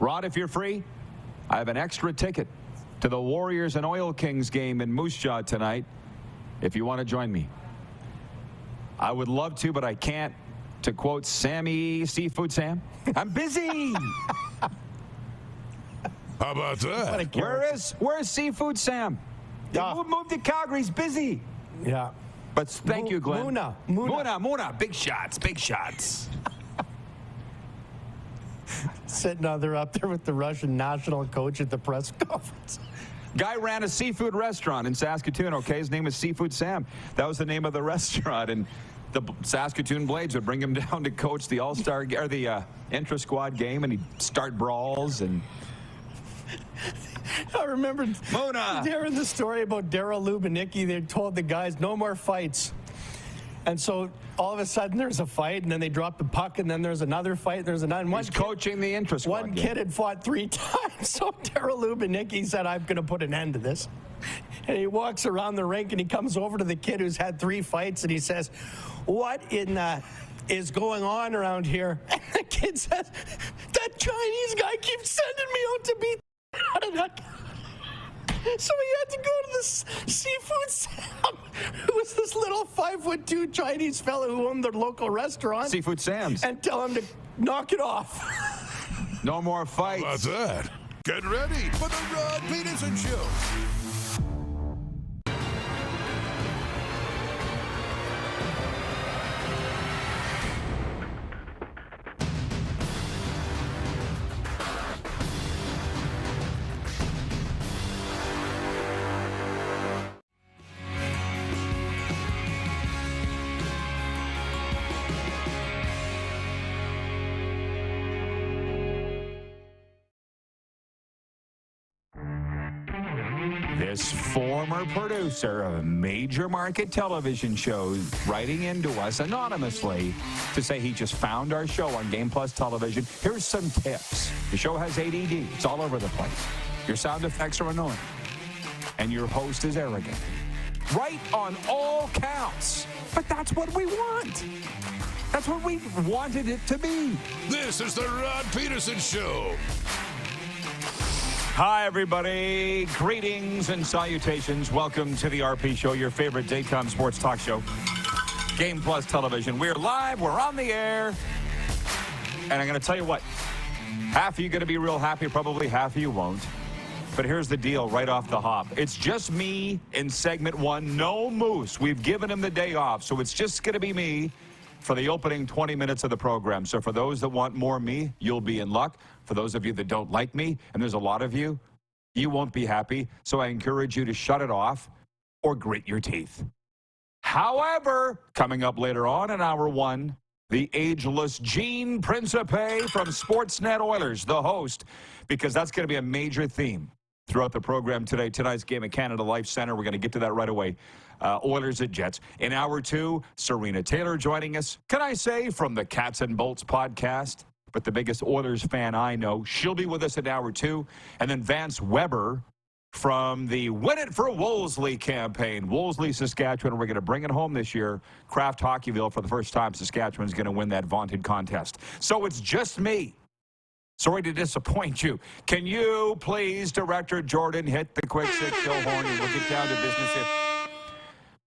Rod, if you're free, I have an extra ticket to the Warriors and Oil Kings game in Moose Jaw tonight if you want to join me. I would love to, but I can't. To quote Sammy Seafood Sam, I'm busy. How about that? Where's Seafood Sam? He moved to Calgary. He's busy. Yeah. But thank you, Glenn. Muna. Big shots. Sitting up there with the Russian national coach at the press conference. Guy ran a seafood restaurant in Saskatoon, okay? His name is Seafood Sam. That was the name of the restaurant, and the Saskatoon Blades would bring him down to coach the All-Star or the intra-squad game, and he'd start brawls. And I remember hearing the story about Daryl Lubanicki. They told the guys no more fights, and so all of a sudden there's a fight, and then they drop the puck, and then there's another fight. There's another. And he's coaching the intra-squad One game. kid had fought 3 times, so Daryl Lubanicki said, "I'm going to put an end to this." And he walks around the rink, and he comes over to the kid who's had 3 fights, and he says, "What is going on around here?" And the kid says, "That Chinese guy keeps sending me out to beat out of that." So he had to go to this Seafood Sam, who was this little 5'2" Chinese fellow who owned the local restaurant. Seafood Sam's. And tell him to knock it off. No more fights. How about that? Get ready for the Rod Pedersen Show. This former producer of major market television shows writing into us anonymously to say he just found our show on Game Plus Television. Here's some tips. The show has ADD. It's all over the place. Your sound effects are annoying. And your host is arrogant. Right on all counts. But that's what we want. That's what we wanted it to be. This is the Rod Pedersen Show. Hi, everybody. Greetings and salutations. Welcome to the RP Show, your favorite daytime sports talk show. Game Plus Television. We're live. We're on the air. And I'm going to tell you what. Half of you going to be real happy. Probably half of you won't. But here's the deal right off the hop. It's just me in segment 1. No Moose. We've given him the day off. So it's just going to be me for the opening 20 minutes of the program. So for those that want more me, you'll be in luck. For those of you that don't like me, and there's a lot of you, you won't be happy. So I encourage you to shut it off or grit your teeth. However, coming up later on in hour 1, the ageless Gene Principe from Sportsnet Oilers, the host, because that's going to be a major theme throughout the program today. Tonight's game at Canada Life Center. We're going to get to that right away. Oilers at Jets. In hour 2, Serena Taylor joining us. Can I say from the Cats and Bolts podcast, but the biggest Oilers fan I know. She'll be with us in hour 2. And then Vance Weber from the Win It for Wolseley campaign. Wolseley, Saskatchewan. We're going to bring it home this year. Kraft Hockeyville for the first time. Saskatchewan's going to win that vaunted contest. So it's just me. Sorry to disappoint you. Can you please, Director Jordan, hit the quick 6 show horn and we'll get down to business here.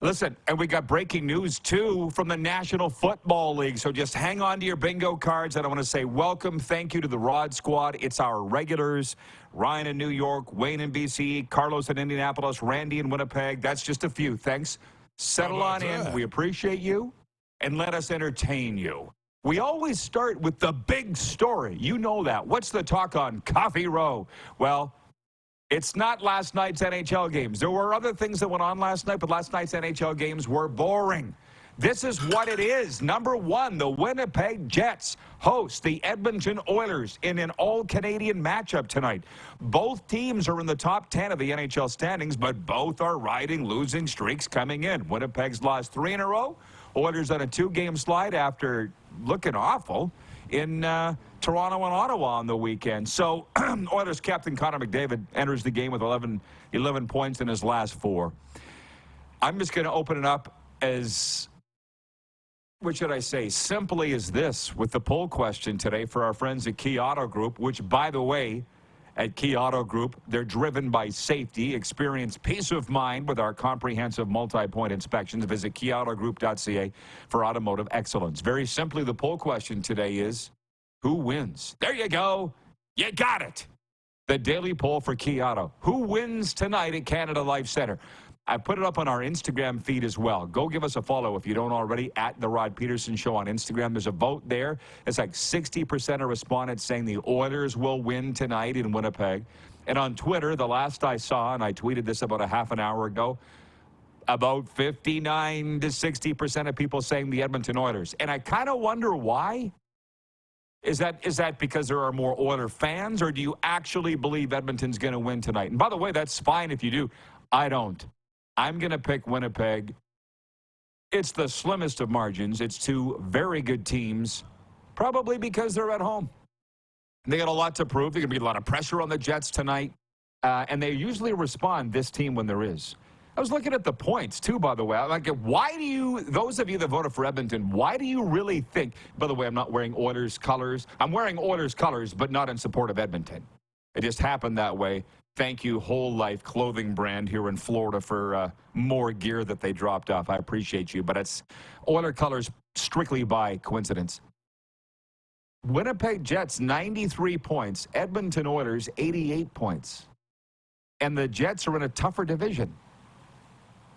Listen, and we got breaking news, too, from the National Football League. So just hang on to your bingo cards. And I want to say welcome, thank you to the Rod Squad. It's our regulars, Ryan in New York, Wayne in BC, Carlos in Indianapolis, Randy in Winnipeg. That's just a few. Thanks. Settle on in. We appreciate you, and let us entertain you. We always start with the big story. You know that. What's the talk on Coffee Row? Well, it's not last night's NHL games. There were other things that went on last night, but last night's NHL games were boring. This is what it is. Number 1, the Winnipeg Jets host the Edmonton Oilers in an all-Canadian matchup tonight. Both teams are in the top 10 of the NHL standings, but both are riding losing streaks coming in. Winnipeg's lost 3 in a row. Oilers on a 2-game slide after looking awful in Toronto and Ottawa on the weekend. So Oilers captain Connor McDavid enters the game with 11 points in his last 4. I'm just going to open it up as what should I say, simply as this with the poll question today for our friends at Key Auto Group, which, by the way, at Key Auto Group, they're driven by safety. Experience peace of mind with our comprehensive multi-point inspections. Visit keyautogroup.ca for automotive excellence. Very simply, the poll question today is, who wins? There you go. You got it. The daily poll for Key Auto. Who wins tonight at Canada Life Centre? I put it up on our Instagram feed as well. Go give us a follow if you don't already, at The Rod Pedersen Show on Instagram. There's a vote there. It's like 60% of respondents saying the Oilers will win tonight in Winnipeg. And on Twitter, the last I saw, and I tweeted this about a half an hour ago, about 59 to 60% of people saying the Edmonton Oilers. And I kind of wonder why. Is that because there are more Oiler fans, or do you actually believe Edmonton's going to win tonight? And by the way, that's fine if you do. I don't. I'm going to pick Winnipeg. It's the slimmest of margins. It's two very good teams, probably because they're at home. They got a lot to prove. There's going to be a lot of pressure on the Jets tonight, and they usually respond, this team, when there is. I was looking at the points, too, by the way. I'm like, why do you, those of you that voted for Edmonton, why do you really think, by the way, I'm not wearing Oilers colors. I'm wearing Oilers colors, but not in support of Edmonton. It just happened that way. Thank you, Whole Life clothing brand here in Florida, for more gear that they dropped off. I appreciate you, but it's Oiler colors strictly by coincidence. Winnipeg Jets, 93 points. Edmonton Oilers, 88 points. And the Jets are in a tougher division.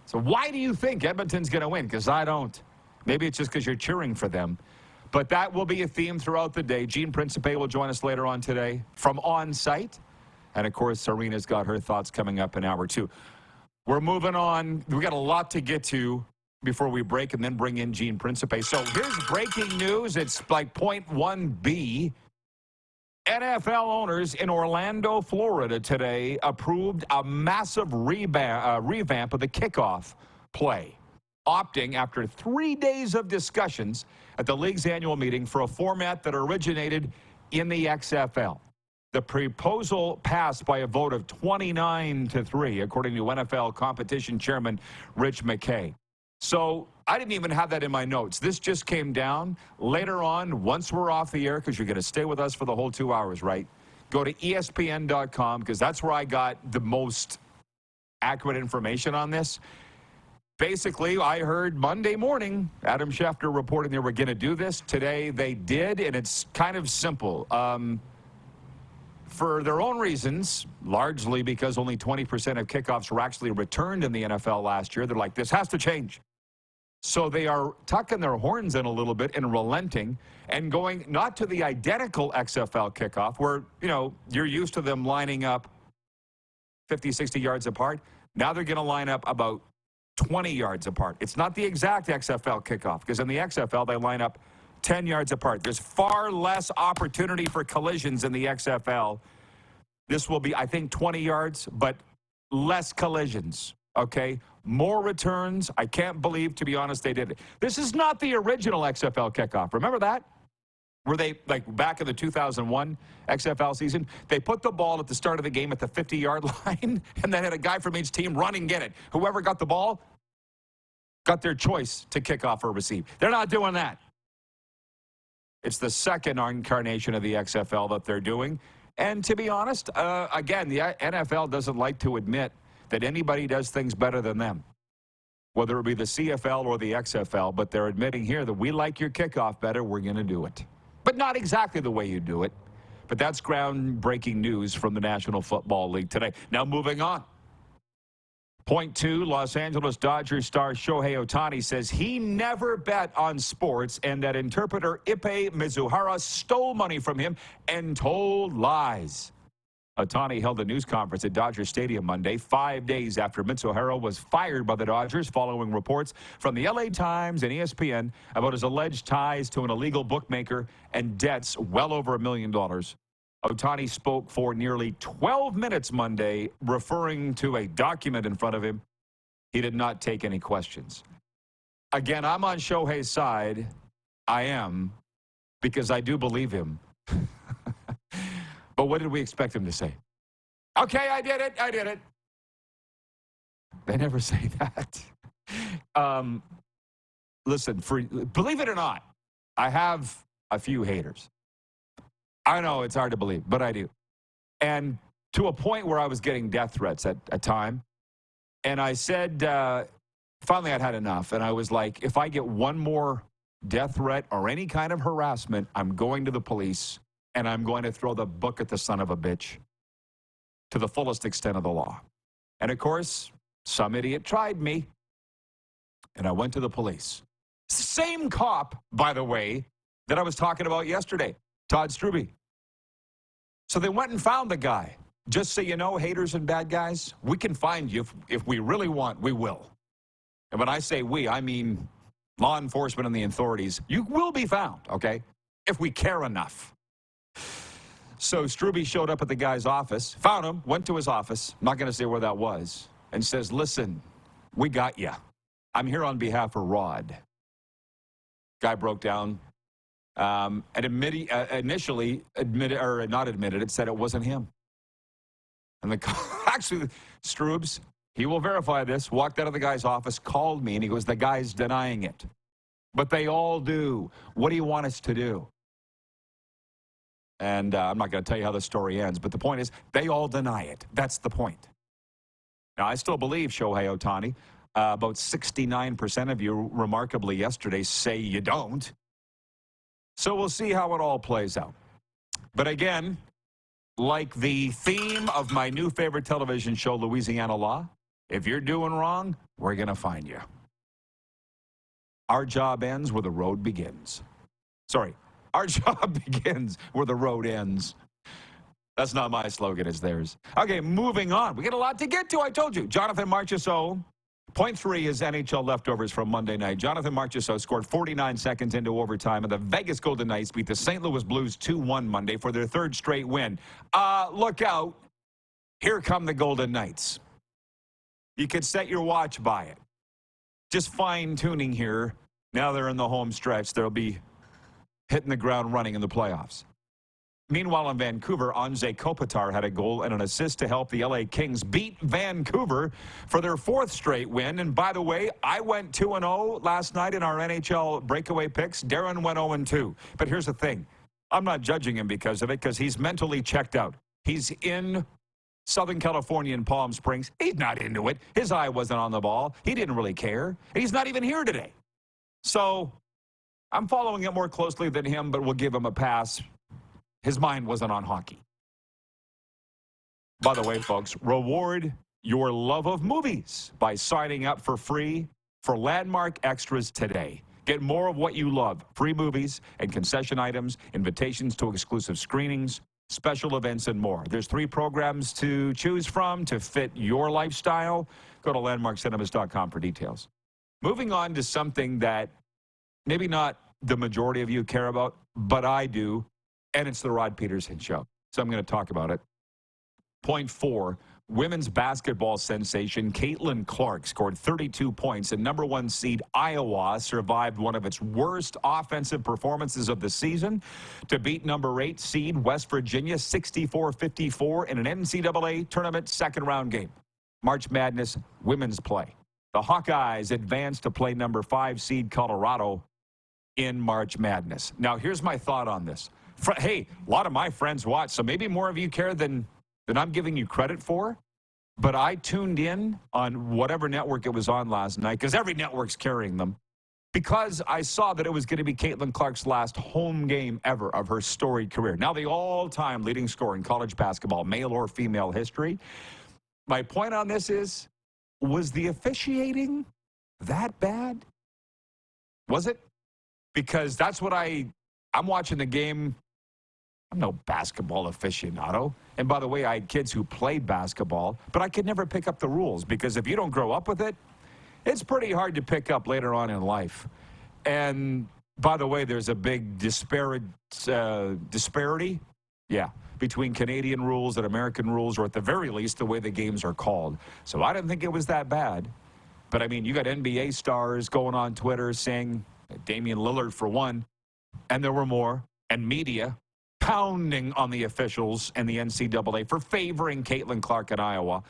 So why do you think Edmonton's going to win? Because I don't. Maybe it's just because you're cheering for them. But that will be a theme throughout the day. Jean Principe will join us later on today from on-site. And, of course, Serena's got her thoughts coming up in hour 2. We're moving on. We got a lot to get to before we break and then bring in Jean Principe. So here's breaking news. It's like point 1B. NFL owners in Orlando, Florida today approved a massive revamp of the kickoff play, opting after 3 days of discussions at the league's annual meeting for a format that originated in the XFL. The proposal passed by a vote of 29-3, according to NFL competition chairman Rich McKay. So I didn't even have that in my notes. This just came down. Later on, once we're off the air, because you're going to stay with us for the whole 2 hours, right? Go to ESPN.com, because that's where I got the most accurate information on this. Basically, I heard Monday morning, Adam Schefter reporting they were going to do this. Today, they did, and it's kind of simple. For their own reasons, largely because only 20% of kickoffs were actually returned in the NFL last year, they're like, this has to change. So they are tucking their horns in a little bit and relenting and going not to the identical XFL kickoff where, you know, you're used to them lining up 50, 60 yards apart. Now they're going to line up about 20 yards apart. It's not the exact XFL kickoff, because in the XFL, they line up 10 yards apart. There's far less opportunity for collisions in the XFL. This will be, I think, 20 yards, but less collisions, okay? More returns. I can't believe, to be honest, they did it. This is not the original XFL kickoff. Remember that? Where they, like back in the 2001 XFL season, they put the ball at the start of the game at the 50-yard line, and then had a guy from each team run and get it. Whoever got the ball got their choice to kick off or receive. They're not doing that. It's the second incarnation of the XFL that they're doing. And to be honest, again, the NFL doesn't like to admit that anybody does things better than them, whether it be the CFL or the XFL, but they're admitting here that we like your kickoff better, we're going to do it. But not exactly the way you do it. But that's groundbreaking news from the National Football League today. Now moving on. Point 2, Los Angeles Dodgers star Shohei Ohtani says he never bet on sports and that interpreter Ippei Mizuhara stole money from him and told lies. Ohtani held a news conference at Dodger Stadium Monday, 5 days after Mizuhara was fired by the Dodgers following reports from the LA Times and ESPN about his alleged ties to an illegal bookmaker and debts well over $1 million. Ohtani spoke for nearly 12 minutes Monday, referring to a document in front of him. He did not take any questions. Again, I'm on Shohei's side. I am, because I do believe him. But what did we expect him to say? Okay, I did it. I did it. They never say that. listen, believe it or not, I have a few haters. I know it's hard to believe, but I do. And to a point where I was getting death threats at a time. And I said, finally I'd had enough. And I was like, if I get one more death threat or any kind of harassment, I'm going to the police and I'm going to throw the book at the son of a bitch to the fullest extent of the law. And of course, some idiot tried me. And I went to the police. Same cop, by the way, that I was talking about yesterday, Todd Strube. So they went and found the guy. Just so you know, haters and bad guys, we can find you if we really want, we will. And when I say we, I mean law enforcement and the authorities. You will be found, okay, if we care enough. So Strube showed up at the guy's office, found him, went to his office, I'm not going to say where that was, and says, listen, we got you. I'm here on behalf of Rod. Guy broke down and initially admitted, or not admitted, it said it wasn't him. And actually, Strubes, he will verify this, walked out of the guy's office, called me, and he goes, the guy's denying it. But they all do. What do you want us to do? And I'm not going to tell you how the story ends, but the point is, they all deny it. That's the point. Now, I still believe Shohei Ohtani. About 69% of you, remarkably yesterday, say you don't. So we'll see how it all plays out. But again, like the theme of my new favorite television show, Louisiana Law, if you're doing wrong, we're going to find you. Our job ends where the road begins. Sorry, our job begins where the road ends. That's not my slogan, it's theirs. Okay, moving on. We got a lot to get to, I told you. Jonathan Marchessault. Point 3 is NHL leftovers from Monday night. Jonathan Marchessault scored 49 seconds into overtime, and the Vegas Golden Knights beat the St. Louis Blues 2-1 Monday for their third straight win. Look out. Here come the Golden Knights. You could set your watch by it. Just fine-tuning here. Now they're in the home stretch. They'll be hitting the ground running in the playoffs. Meanwhile, in Vancouver, Anze Kopitar had a goal and an assist to help the LA Kings beat Vancouver for their fourth straight win. And by the way, I went 2-0 last night in our NHL breakaway picks. Darren went 0-2. But here's the thing. I'm not judging him because of it, because he's mentally checked out. He's in Southern California in Palm Springs. He's not into it. His eye wasn't on the ball. He didn't really care. And he's not even here today. So I'm following it more closely than him, but we'll give him a pass. His mind wasn't on hockey. By the way, folks, reward your love of movies by signing up for free for Landmark Extras today. Get more of what you love. Free movies and concession items, invitations to exclusive screenings, special events, and more. There's 3 programs to choose from to fit your lifestyle. Go to landmarkcinemas.com for details. Moving on to something that maybe not the majority of you care about, but I do. And it's the Rod Pedersen Show. So I'm going to talk about it. Point 4, women's basketball sensation Caitlin Clark scored 32 points, and number 1 seed Iowa survived one of its worst offensive performances of the season to beat number 8 seed West Virginia 64-54 in an NCAA tournament second-round game. March Madness women's play. The Hawkeyes advanced to play number 5 seed Colorado in March Madness. Now, here's my thought on this. Hey, a lot of my friends watch, so maybe more of you care than I'm giving you credit for. But I tuned in on whatever network it was on last night, because every network's carrying them, because I saw that it was going to be Caitlin Clark's last home game ever of her storied career. Now the all-time leading scorer in college basketball, male or female history. My point on this is, was the officiating that bad? Was it? Because that's what I'm watching the game. I'm no basketball aficionado. And by the way, I had kids who played basketball, but I could never pick up the rules, because if you don't grow up with it, it's pretty hard to pick up later on in life. And by the way, there's a big disparity, between Canadian rules and American rules, or at the very least, the way the games are called. So I didn't think it was that bad. But I mean, you got NBA stars going on Twitter saying, Damian Lillard for one, and there were more, and media pounding on the officials and the NCAA for favoring Caitlin Clark in Iowa.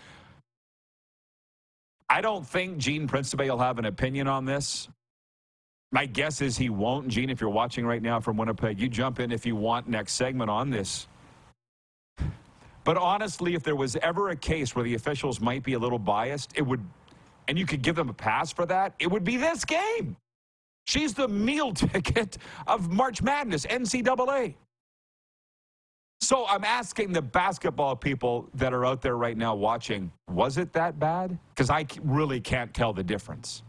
I don't think Gene Principe will have an opinion on this, My guess is he won't. Gene, if you're watching right now from Winnipeg, you jump in if you want next segment on this. But honestly, if there was ever a case where the officials might be a little biased, it would, and you could give them a pass for that, it would be this game. She's the meal ticket of March Madness, NCAA. So I'm asking the basketball people that are out there right now watching, was it that bad? Because I really can't tell the difference.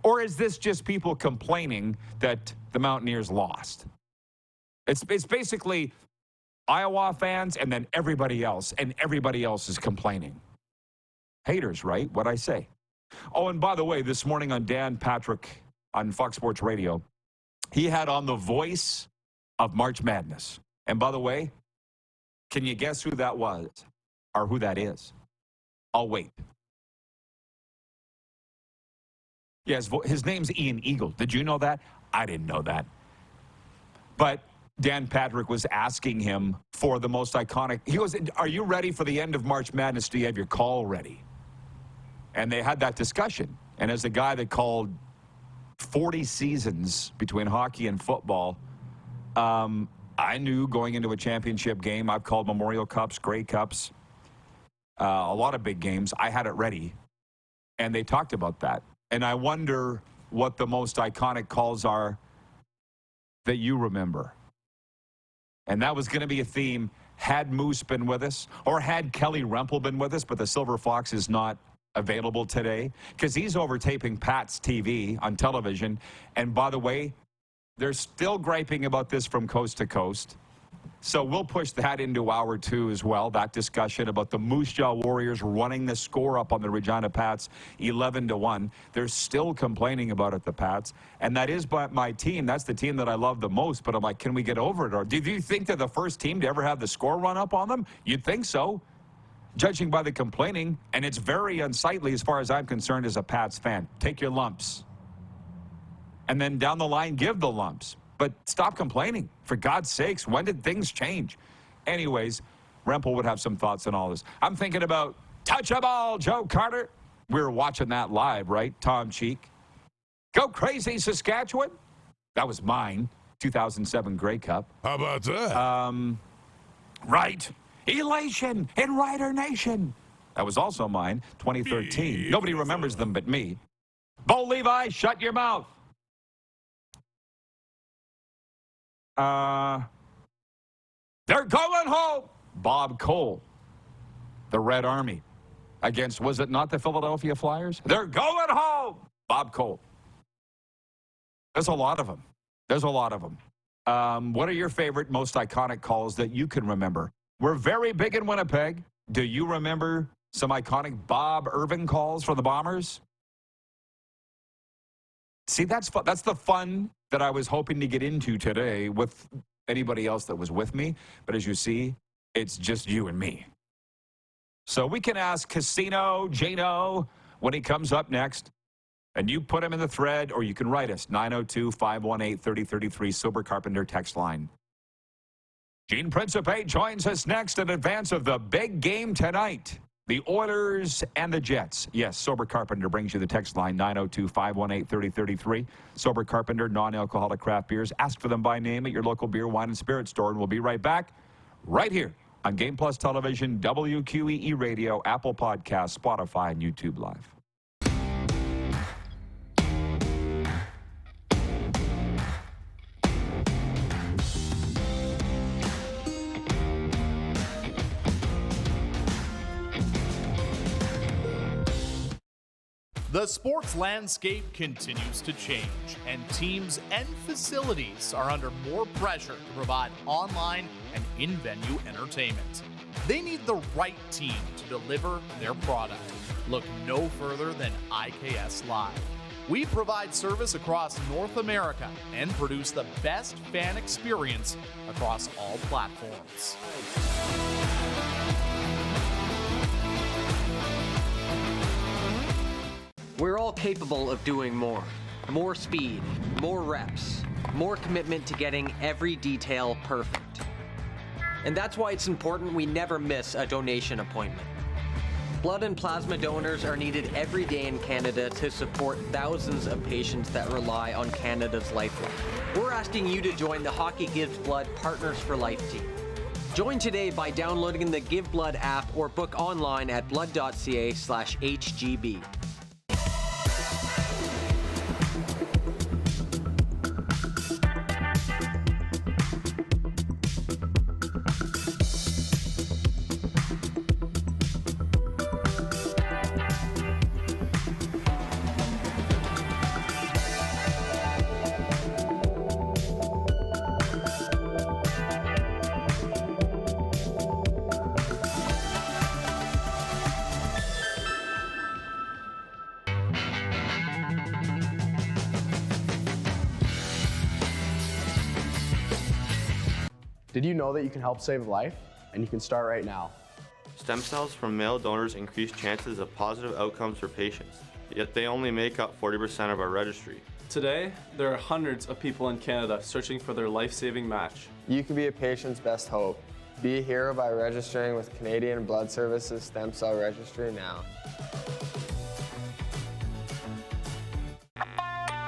Or is this just people complaining that the Mountaineers lost? It's basically Iowa fans and then everybody else, and everybody else is complaining. Haters, right? What'd I say? Oh, and by the way, this morning on Dan Patrick on Fox Sports Radio, he had on the voice of March Madness. And by the way, can you guess who that was or who that is? I'll wait. Yes, his name's Ian Eagle. Did you know that? I didn't know that. But Dan Patrick was asking him for the most iconic. He goes, are you ready for the end of March Madness? Do you have your call ready? And they had that discussion. And as a guy that called 40 seasons between hockey and football, I knew going into a championship game, I've called Memorial Cups, Grey Cups, a lot of big games. I had it ready. And they talked about that. And I wonder what the most iconic calls are that you remember. And that was going to be a theme had Moose been with us, or had Kelly Rempel been with us, but the Silver Fox is not available today because he's overtaping Pat's TV on television. And by the way, they're still griping about this from coast to coast. So we'll push that into hour two as well, that discussion about the Moose Jaw Warriors running the score up on the Regina Pats 11-1. They're still complaining about it, the Pats. And that is my team. That's the team that I love the most. But I'm like, can we get over it? Or do you think they're the first team to ever have the score run up on them? You'd think so, judging by the complaining. And it's very unsightly as far as I'm concerned as a Pats fan. Take your lumps. And then down the line, give the lumps. But stop complaining. For God's sakes, when did things change? Anyways, Rempel would have some thoughts on all this. I'm thinking about touch a ball, Joe Carter. We were watching that live, right? Tom Cheek. Go crazy, Saskatchewan. That was mine. 2007 Grey Cup. How about that? Right. Elation in Rider Nation. That was also mine. 2013. Nobody remembers them but me. Bo Levi, shut your mouth. They're going home. Bob Cole, the Red Army, against, was it not the Philadelphia Flyers? They're going home. Bob Cole. There's a lot of them. There's a lot of them. What are your favorite, most iconic calls that you can remember? We're very big in Winnipeg. Do you remember some iconic Bob Irvin calls for the Bombers? See, that's fun. That's the fun that I was hoping to get into today with anybody else that was with me. But as you see, it's just you and me. So we can ask Casino Jano when he comes up next. And you put him in the thread, or you can write us, 902-518-3033, Sober Carpenter text line. Gene Principe joins us next in advance of the big game tonight. The Oilers and the Jets. Yes, Sober Carpenter brings you the text line, 902-518-3033. Sober Carpenter, non-alcoholic craft beers. Ask for them by name at your local beer, wine, and spirit store. And we'll be right back right here on Game Plus Television, WQEE Radio, Apple Podcasts, Spotify, and YouTube Live. The sports landscape continues to change, and teams and facilities are under more pressure to provide online and in-venue entertainment. They need the right team to deliver their product. Look no further than IKS Live. We provide service across North America and produce the best fan experience across all platforms. We're all capable of doing more. More speed, more reps, more commitment to getting every detail perfect. And that's why it's important we never miss a donation appointment. Blood and plasma donors are needed every day in Canada to support thousands of patients that rely on Canada's lifeline. We're asking you to join the Hockey Gives Blood Partners for Life team. Join today by downloading the Give Blood app or book online at blood.ca/HGB. Did you know that you can help save a life? And you can start right now. Stem cells from male donors increase chances of positive outcomes for patients, yet they only make up 40% of our registry. Today, there are hundreds of people in Canada searching for their life-saving match. You can be a patient's best hope. Be a hero by registering with Canadian Blood Services Stem Cell Registry now.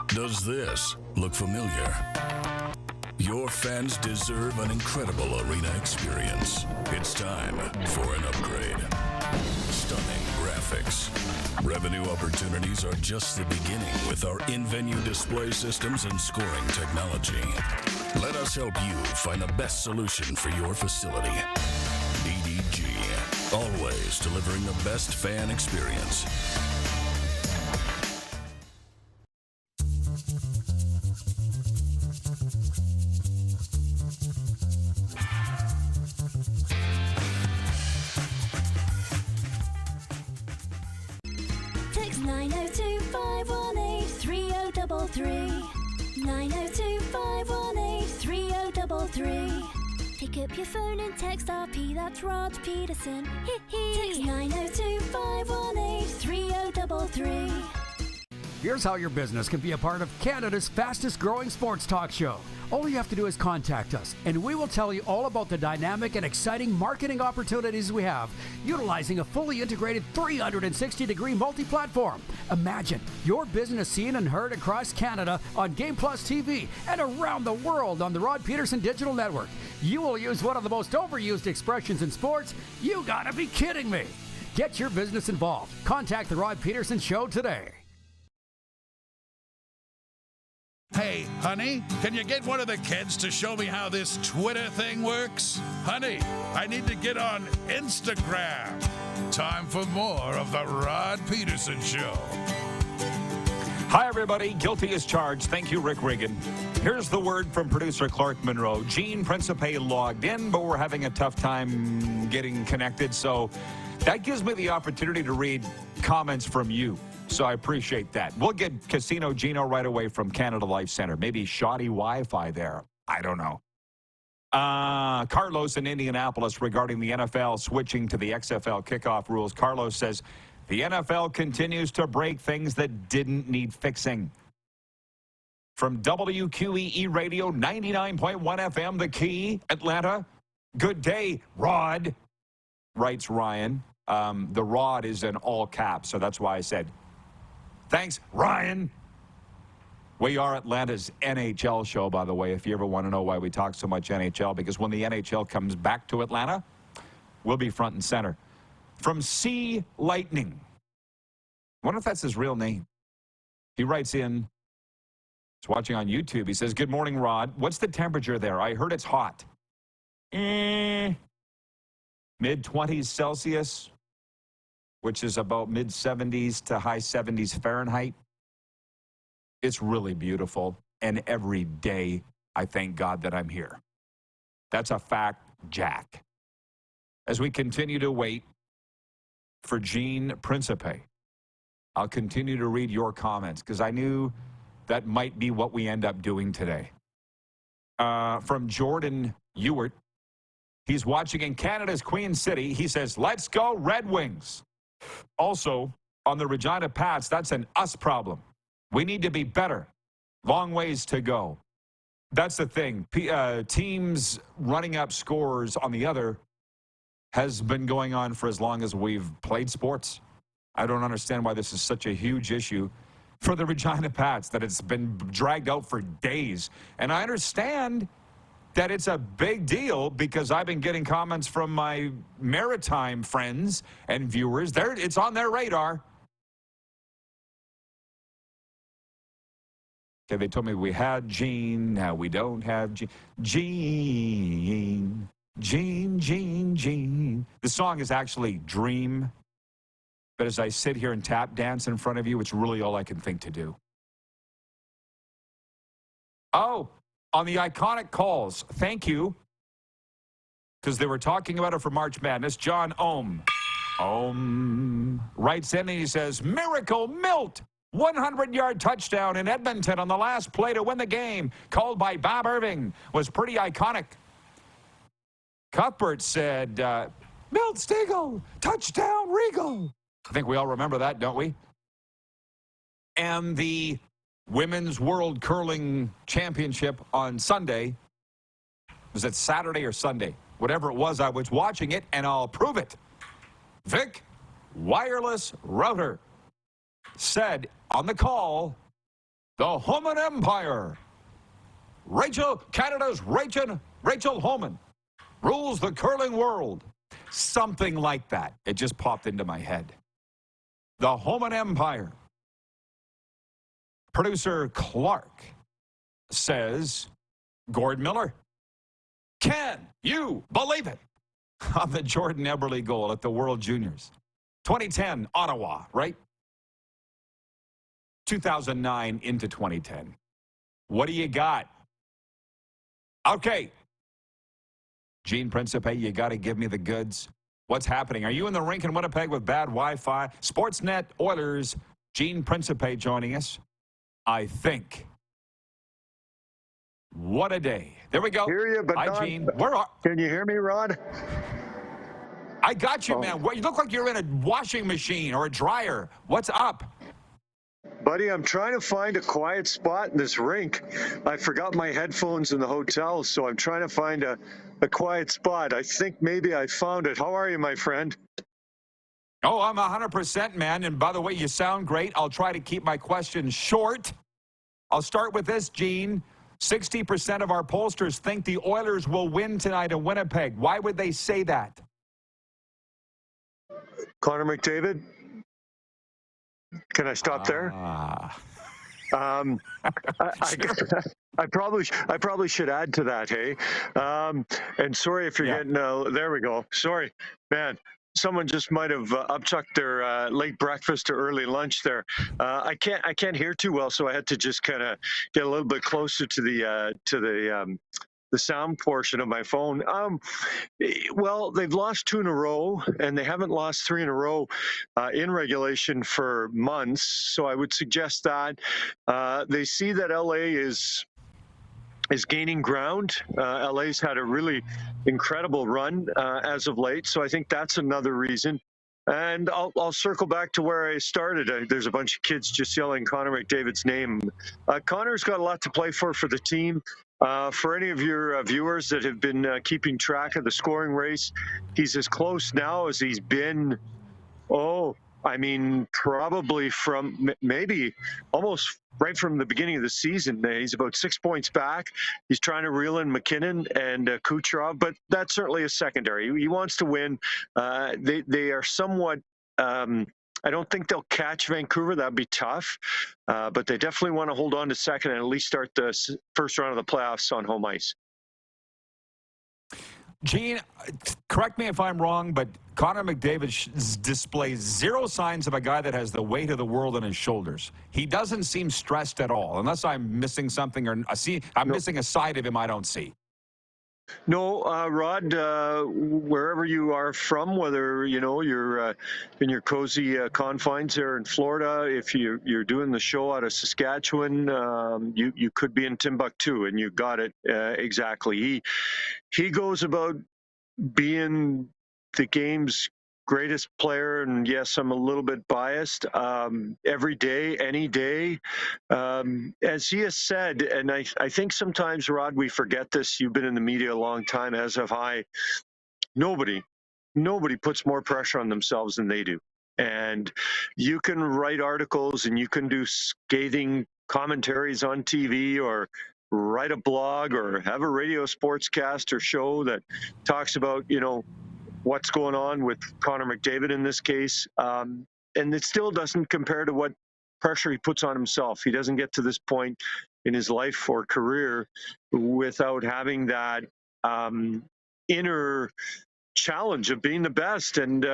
Does this look familiar? Your fans deserve an incredible arena experience. It's time for an upgrade. Stunning graphics. Revenue opportunities are just the beginning with our in-venue display systems and scoring technology. Let us help you find the best solution for your facility. EDG, always delivering the best fan experience. Text 902-518-3033. 902-518-3033. Pick up your phone and text RP, that's Rod Pedersen. Text 902-518-3033. Here's how your business can be a part of Canada's fastest growing sports talk show. All you have to do is contact us, and we will tell you all about the dynamic and exciting marketing opportunities we have, utilizing a fully integrated 360-degree multi-platform. Imagine your business seen and heard across Canada on Game Plus TV and around the world on the Rod Pedersen Digital Network. You will use one of the most overused expressions in sports. You gotta be kidding me. Get your business involved. Contact the Rod Pedersen Show today. Hey, honey, can you get one of the kids to show me how this Twitter thing works? Honey, I need to get on Instagram. Time for more of the Rod Pedersen Show. Hi, everybody. Guilty as charged. Thank you, Rick Regan. Here's the word from producer Clark Monroe. Gene Principe logged in, but we're having a tough time getting connected, so that gives me the opportunity to read comments from you. So I appreciate that. We'll get Casino Gino right away from Canada Life Center. Maybe shoddy Wi-Fi there. I don't know. Carlos in Indianapolis regarding the NFL switching to the XFL kickoff rules. Carlos says the NFL continues to break things that didn't need fixing. From WQEE Radio 99.1 FM, The Key, Atlanta. Good day, Rod, writes Ryan. The Rod is in all caps, so that's why I said, thanks, Ryan. We are Atlanta's NHL show, by the way, if you ever want to know why we talk so much NHL, because when the NHL comes back to Atlanta, we'll be front and center. From Sea Lightning. I wonder if that's his real name. He writes in, he's watching on YouTube. He says, good morning, Rod. What's the temperature there? I heard it's hot. Mid-20s Celsius, which is about mid-70s to high 70s Fahrenheit. It's really beautiful, and every day I thank God that I'm here. That's a fact, Jack. As we continue to wait for Gene Principe, I'll continue to read your comments because I knew that might be what we end up doing today. From Jordan Ewart, he's watching in Canada's Queen City. He says, let's go Red Wings. Also, on the Regina Pats, that's an us problem. We need to be better. Long ways to go. That's the thing. Teams running up scores on the other has been going on for as long as we've played sports. I don't understand why this is such a huge issue for the Regina Pats, that it's been dragged out for days. And I understand that it's a big deal because I've been getting comments from my maritime friends and viewers. It's on their radar. Okay, they told me we had Gene, now we don't have Gene. Gene. The song is actually Dream. But as I sit here and tap dance in front of you, it's really all I can think to do. Oh, on the iconic calls, thank you. Because they were talking about it for March Madness. John Ohm writes in and he says, Miracle Milt, 100-yard touchdown in Edmonton on the last play to win the game, called by Bob Irving, was pretty iconic. Cuthbert said, Milt Stegall, touchdown Regal. I think we all remember that, don't we? And the Women's World Curling Championship on Sunday. Was it Saturday or Sunday? Whatever it was, I was watching it, and I'll prove it. Vic, wireless router, said on the call, the Homan Empire. Canada's Rachel Homan rules the curling world. Something like that. It just popped into my head. The Homan Empire. Producer Clark says, Gord Miller, can you believe it? On the Jordan Eberle goal at the World Juniors. 2010, Ottawa, right? 2009 into 2010. What do you got? Okay. Gene Principe, you got to give me the goods. What's happening? Are you in the rink in Winnipeg with bad Wi-Fi? Sportsnet Oilers, Gene Principe joining us. I think. What a day. There we go. Hear you, but Hi, Gene. Can you hear me, Rod? I got you, man. You look like you're in a washing machine or a dryer. What's up? Buddy, I'm trying to find a quiet spot in this rink. I forgot my headphones in the hotel, so I'm trying to find a quiet spot. I think maybe I found it. How are you, my friend? Oh, I'm 100%, man. And by the way, you sound great. I'll try to keep my questions short. I'll start with this, Gene. 60% of our pollsters think the Oilers will win tonight in Winnipeg. Why would they say that? Connor McDavid? Can I stop there? I probably should add to that, hey? And sorry if you're getting, there we go. Sorry, man. Someone just might have upchucked their late breakfast or early lunch there. I can't hear too well, so I had to just kind of get a little bit closer to the sound portion of my phone. Well, they've lost 2 in a row, and they haven't lost 3 in a row in regulation for months. So I would suggest that they see that LA is gaining ground. LA's had a really incredible run as of late, so I think that's another reason. And I'll circle back to where I started. There's a bunch of kids just yelling Connor McDavid's name. Connor's got a lot to play for the team. For any of your viewers that have been keeping track of the scoring race, he's as close now as he's been, probably from maybe almost right from the beginning of the season. He's about 6 points back. He's trying to reel in McKinnon and Kucherov, but that's certainly a secondary. He wants to win. They are somewhat I don't think they'll catch Vancouver. That'd be tough. But they definitely want to hold on to second and at least start the first round of the playoffs on home ice. Gene, correct me if I'm wrong, but Connor McDavid displays zero signs of a guy that has the weight of the world on his shoulders. He doesn't seem stressed at all, unless I'm missing something or I'm missing a side of him I don't see. No, Rod, wherever you are from, whether, you're in your cozy confines there in Florida, if you're doing the show out of Saskatchewan, you could be in Timbuktu, and you got it exactly. He goes about being the game's greatest player, and yes, I'm a little bit biased, every day, any day. As he has said, and I think sometimes, Rod, we forget this. You've been in the media a long time, as have I. Nobody nobody puts more pressure on themselves than they do. And you can write articles and you can do scathing commentaries on TV or write a blog or have a radio sportscast or show that talks about, what's going on with Connor McDavid in this case. And it still doesn't compare to what pressure he puts on himself. He doesn't get to this point in his life or career without having that inner challenge of being the best. And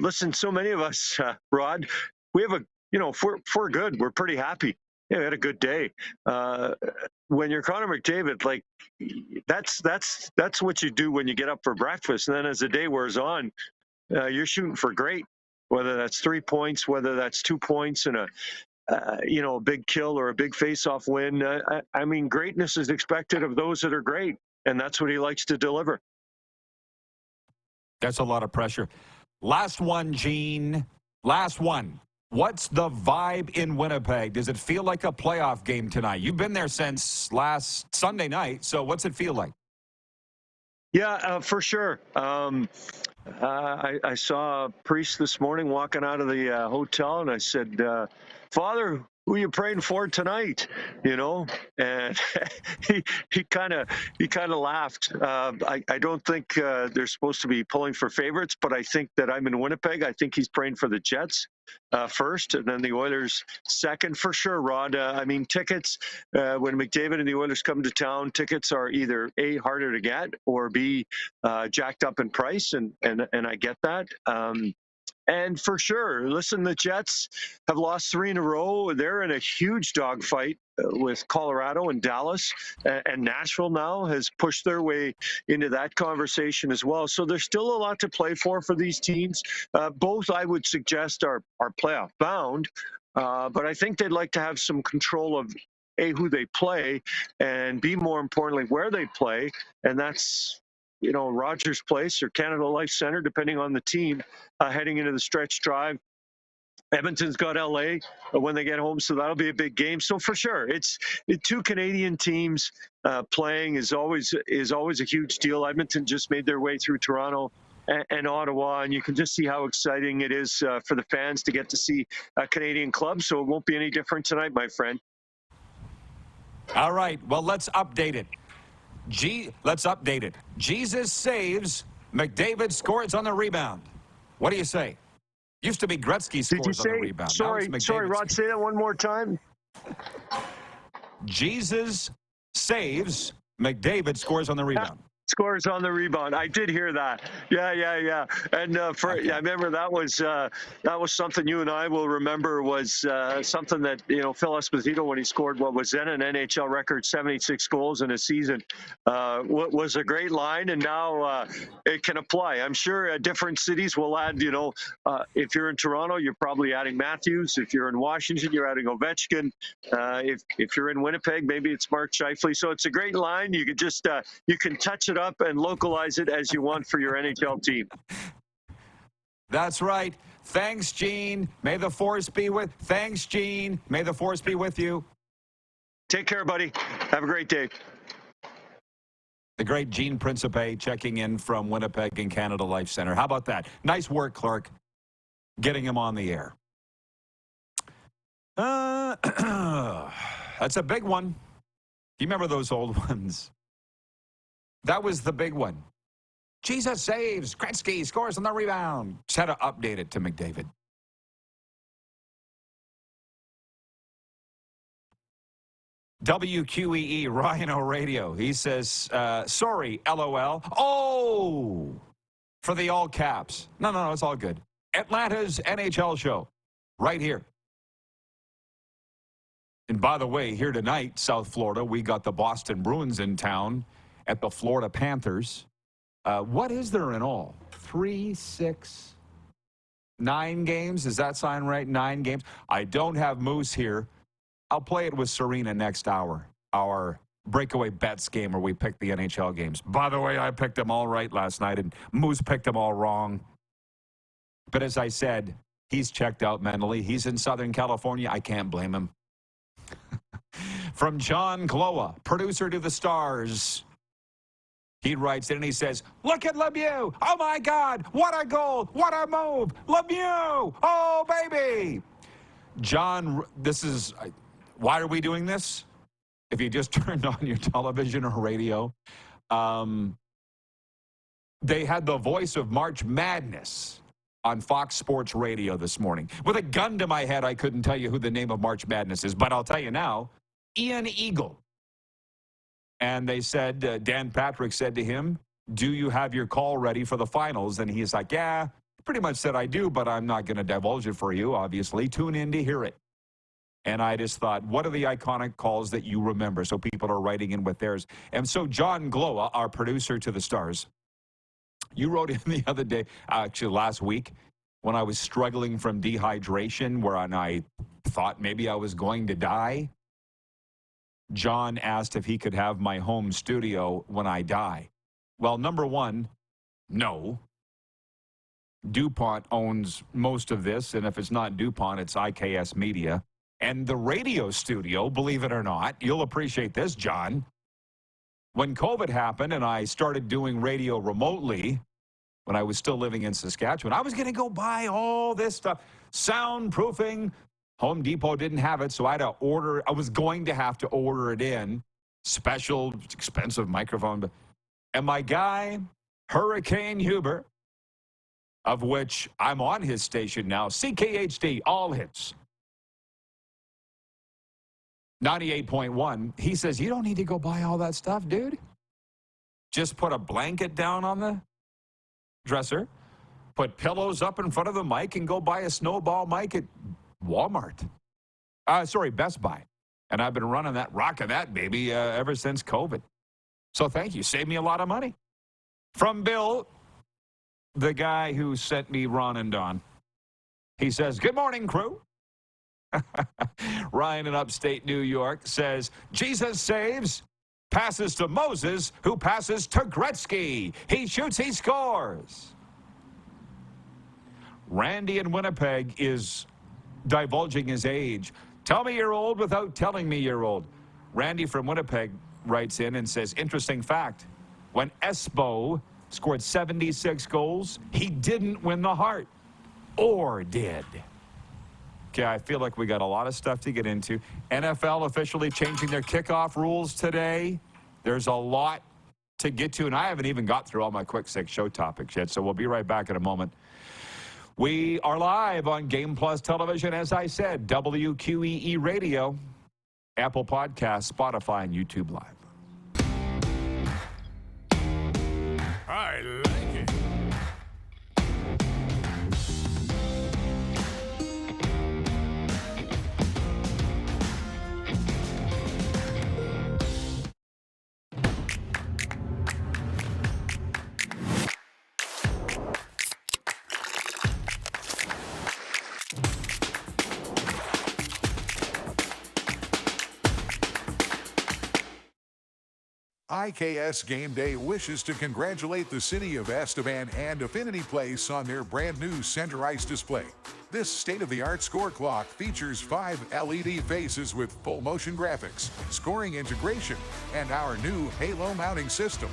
listen, so many of us, Rod, we have if we're good, we're pretty happy. Yeah, we had a good day. When you're Connor McDavid, like that's what you do when you get up for breakfast. And then as the day wears on, you're shooting for great, whether that's 3 points, whether that's 2 points and a big kill or a big face-off win. I mean, greatness is expected of those that are great, and that's what he likes to deliver. That's a lot of pressure. Last one, Gene. Last one. What's the vibe in Winnipeg? Does it feel like a playoff game tonight? You've been there since last Sunday night, so what's it feel like? Yeah, for sure. I saw a priest this morning walking out of the hotel, and I said, Father, who are you praying for tonight? And he kind of laughed. I don't think they're supposed to be pulling for favorites, but I think that I'm in Winnipeg. I think he's praying for the Jets first, and then the Oilers second for sure, Rod. I mean, tickets, when McDavid and the Oilers come to town, tickets are either A, harder to get, or B, jacked up in price, and I get that. And for sure, listen, the Jets have lost 3 in a row. They're in a huge dogfight with Colorado and Dallas, and Nashville now has pushed their way into that conversation as well. So there's still a lot to play for these teams. Both, I would suggest, are playoff bound, but I think they'd like to have some control of A, who they play, and B, more importantly, where they play, and that's Rogers Place or Canada Life Center, depending on the team, heading into the stretch drive. Edmonton's got LA when they get home, so that'll be a big game. So for sure, it's 2 Canadian teams playing is always a huge deal. Edmonton just made their way through Toronto and Ottawa, and you can just see how exciting it is for the fans to get to see a Canadian club. So it won't be any different tonight, my friend. All right, well, let's update it. Let's update it. Jesus saves. McDavid scores on the rebound. What do you say? Used to be Gretzky scores on the rebound. Sorry, Rod, say that one more time. Jesus saves. McDavid scores on the rebound. Scores on the rebound. I did hear that. Yeah. And I remember that was something you and I will remember was something that Phil Esposito, when he scored what was then an NHL record 76 goals in a season, was a great line, and now it can apply. I'm sure different cities will add. If you're in Toronto, you're probably adding Matthews. If you're in Washington, you're adding Ovechkin. If you're in Winnipeg, maybe it's Mark Scheifele. So it's a great line. You could just you can touch it up and localize it as you want for your NHL team. That's right. Thanks, Gene. May the force be with. Thanks, Gene. May the force be with you. Take care, buddy. Have a great day. The great Gene Principe checking in from Winnipeg and Canada Life Center. How about that? Nice work, Clark, getting him on the air. That's a big one. Do you remember those old ones? That was the big one. Jesus saves. Gretzky scores on the rebound. Just had to update it to McDavid. WQEE, Rhino Radio. He says, sorry, LOL. Oh, for the all caps. No, it's all good. Atlanta's NHL show, right here. And by the way, here tonight, South Florida, we got the Boston Bruins in town at the Florida Panthers. What is there in all? 3, 6, 9 games? Does that sound right? 9 games? I don't have Moose here. I'll play it with Serena next hour. Our breakaway bets game where we pick the NHL games. By the way, I picked them all right last night, and Moose picked them all wrong. But as I said, he's checked out mentally. He's in Southern California. I can't blame him. From John Glowa, producer to the stars. He writes in and he says, look at Lemieux. Oh, my God. What a goal. What a move. Lemieux. Oh, baby. John, why are we doing this? If you just turned on your television or radio, they had the voice of March Madness on Fox Sports Radio this morning. With a gun to my head, I couldn't tell you who the name of March Madness is, but I'll tell you now, Ian Eagle. And they said, Dan Patrick said to him, do you have your call ready for the finals? And he's like, yeah, pretty much said I do, but I'm not going to divulge it for you, obviously. Tune in to hear it. And I just thought, what are the iconic calls that you remember? So people are writing in with theirs. And so John Glowa, our producer to the Stars, you wrote in the other day, actually last week, when I was struggling from dehydration, where I thought maybe I was going to die. John asked if he could have my home studio when I die. Well, number one, no. DuPont owns most of this, and if it's not DuPont, it's IKS Media. And the radio studio, believe it or not, you'll appreciate this, John. When COVID happened and I started doing radio remotely, when I was still living in Saskatchewan, I was going to go buy all this stuff, soundproofing. Home Depot didn't have it, so I was going to have to order it in. Special, expensive microphone. And my guy, Hurricane Huber, of which I'm on his station now, CKHD, all hits. 98.1, he says, you don't need to go buy all that stuff, dude. Just put a blanket down on the dresser, put pillows up in front of the mic, and go buy a snowball mic at Walmart. Best Buy. And I've been rocking that baby ever since COVID. So thank you. Saved me a lot of money. From Bill, the guy who sent me Ron and Don. He says, good morning, crew. Ryan in upstate New York says, Jesus saves, passes to Moses, who passes to Gretzky. He shoots, he scores. Randy in Winnipeg is divulging his age. Tell me you're old without telling me you're old. Randy from Winnipeg writes in and says, interesting fact, when Espo scored 76 goals, he didn't win the Hart, or did. Okay, I feel like we got a lot of stuff to get into. NFL officially changing their kickoff rules today. There's a lot to get to, and I haven't even got through all my quick six show topics yet, so we'll be right back in a moment. We are live on Game Plus Television, as I said, WQEE Radio, Apple Podcasts, Spotify, and YouTube Live. I like it. IKS Game Day wishes to congratulate the city of Estevan and Affinity Place on their brand new center ice display. This state-of-the-art score clock features 5 LED faces with full motion graphics, scoring integration, and our new Halo mounting system.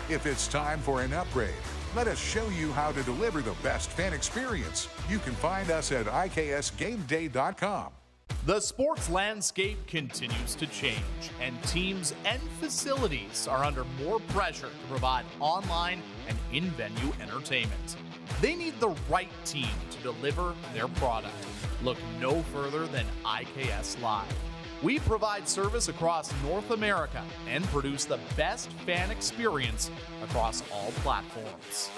If it's time for an upgrade, let us show you how to deliver the best fan experience. You can find us at IKSGameDay.com. The sports landscape continues to change, and teams and facilities are under more pressure to provide online and in-venue entertainment. They need the right team to deliver their product. Look no further than IKS Live. We provide service across North America and produce the best fan experience across all platforms.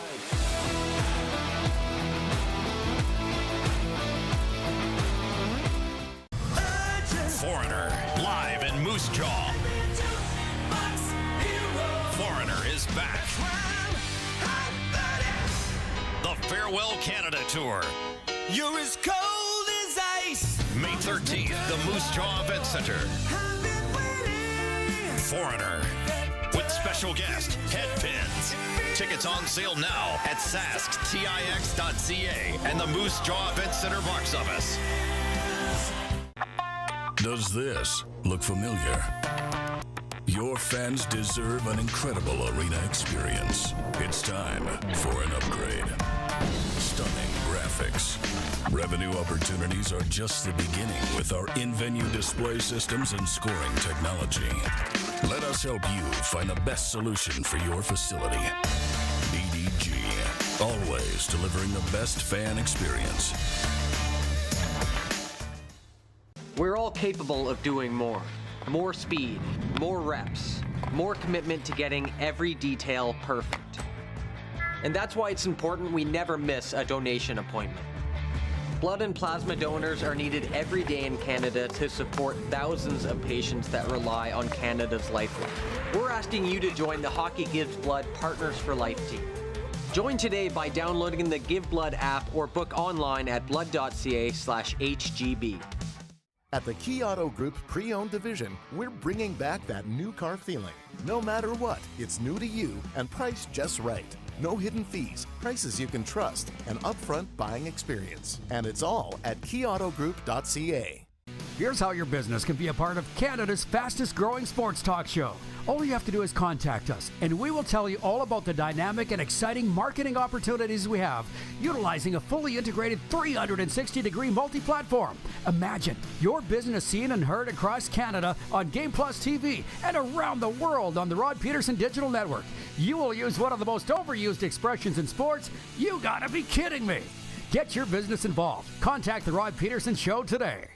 Foreigner, live in Moose Jaw. Foreigner is back. The Farewell Canada Tour. You're as cold as ice. May 13th, the Moose Jaw Event Center. Foreigner, with special guest, Headpins. Tickets on sale now at SaskTIX.ca and the Moose Jaw Event Center box office. Does this look familiar? Your fans deserve an incredible arena experience. It's time for an upgrade. Stunning graphics. Revenue opportunities are just the beginning with our in-venue display systems and scoring technology. Let us help you find the best solution for your facility. BDG, always delivering the best fan experience. We're all capable of doing more. More speed, more reps, more commitment to getting every detail perfect. And that's why it's important we never miss a donation appointment. Blood and plasma donors are needed every day in Canada to support thousands of patients that rely on Canada's lifeline. We're asking you to join the Hockey Gives Blood Partners for Life team. Join today by downloading the Give Blood app or book online at blood.ca/HGB. At the Key Auto Group Pre-Owned Division, we're bringing back that new car feeling. No matter what, it's new to you and priced just right. No hidden fees, prices you can trust, an upfront buying experience. And it's all at keyautogroup.ca. Here's how your business can be a part of Canada's fastest growing sports talk show. All you have to do is contact us, and we will tell you all about the dynamic and exciting marketing opportunities we have, utilizing a fully integrated 360-degree multi-platform. Imagine your business seen and heard across Canada on Game Plus TV and around the world on the Rod Pedersen Digital Network. You will use one of the most overused expressions in sports. You gotta be kidding me. Get your business involved. Contact the Rod Pedersen Show today.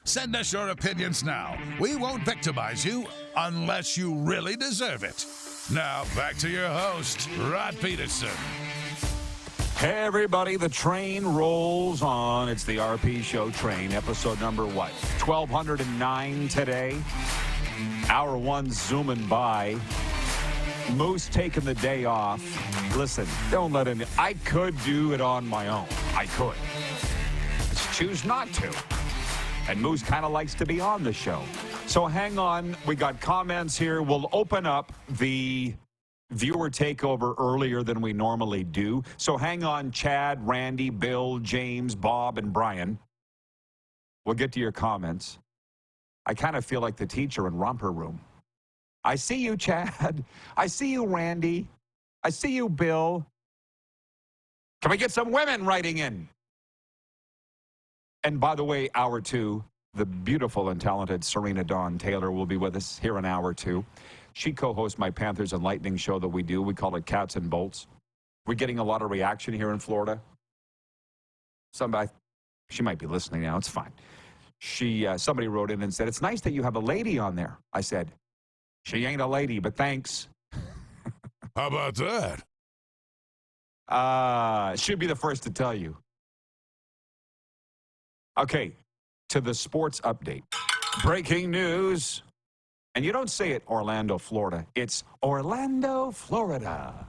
Send us your opinions now. We won't victimize you unless you really deserve it. Now, back to your host, Rod Pedersen. Hey, everybody, the train rolls on. It's the RP Show train, episode number, 1209 today. Hour one zooming by. Moose taking the day off. Listen, don't let him. I could do it on my own. I could. Just choose not to. And Moose kind of likes to be on the show. So hang on. We got comments here. We'll open up the viewer takeover earlier than we normally do. So hang on, Chad, Randy, Bill, James, Bob, and Brian. We'll get to your comments. I kind of feel like the teacher in Romper Room. I see you, Chad. I see you, Randy. I see you, Bill. Can we get some women writing in? And by the way, hour two, the beautiful and talented Serena Dawn Taylor will be with us here in hour two. She co-hosts my Panthers and Lightning show that we do. We call it Cats and Bolts. We're getting a lot of reaction here in Florida. Somebody, she might be listening now. It's fine. Somebody wrote in and said, "It's nice that you have a lady on there." I said, "She ain't a lady, but thanks." How about that? She'd be the first to tell you. Okay, to the sports update. Breaking news. And you don't say it Orlando, Florida. It's Orlando, Florida.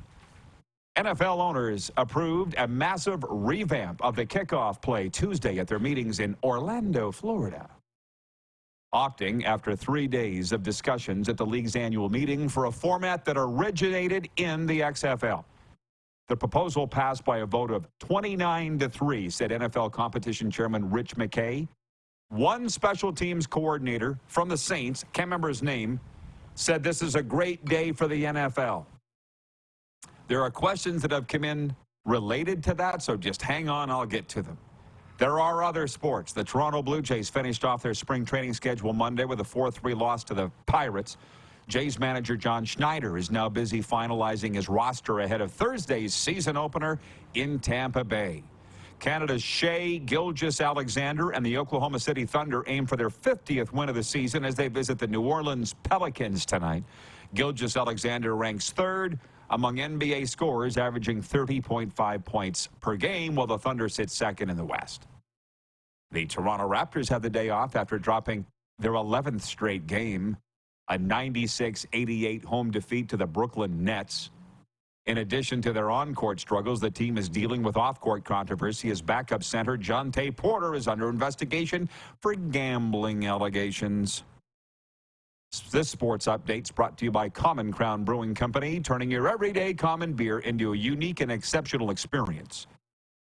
NFL owners approved a massive revamp of the kickoff play Tuesday at their meetings in Orlando, Florida. Opting after 3 days of discussions at the league's annual meeting for a format that originated in the XFL. The proposal passed by a vote of 29-3, said NFL competition chairman Rich McKay. One special teams coordinator from the Saints, can't remember his name, said this is a great day for the NFL. There are questions that have come in related to that, so just hang on, I'll get to them. There are other sports. The Toronto Blue Jays finished off their spring training schedule Monday with a 4-3 loss to the Pirates. Jays manager John Schneider is now busy finalizing his roster ahead of Thursday's season opener in Tampa Bay. Canada's Shea Gilgeous-Alexander and the Oklahoma City Thunder aim for their 50th win of the season as they visit the New Orleans Pelicans tonight. Gilgeous-Alexander ranks third among NBA scorers, averaging 30.5 points per game, while the Thunder sit second in the West. The Toronto Raptors have the day off after dropping their 11th straight game, a 96-88 home defeat to the Brooklyn Nets. In addition to their on-court struggles, the team is dealing with off-court controversy as backup center Jonte Porter is under investigation for gambling allegations. This sports update is brought to you by Common Crown Brewing Company, turning your everyday common beer into a unique and exceptional experience.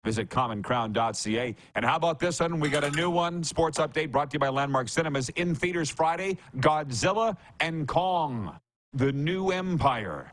Visit commoncrown.ca. And how about this one? We got a new one. Sports update brought to you by Landmark Cinemas. In theaters Friday, Godzilla and Kong, the New Empire.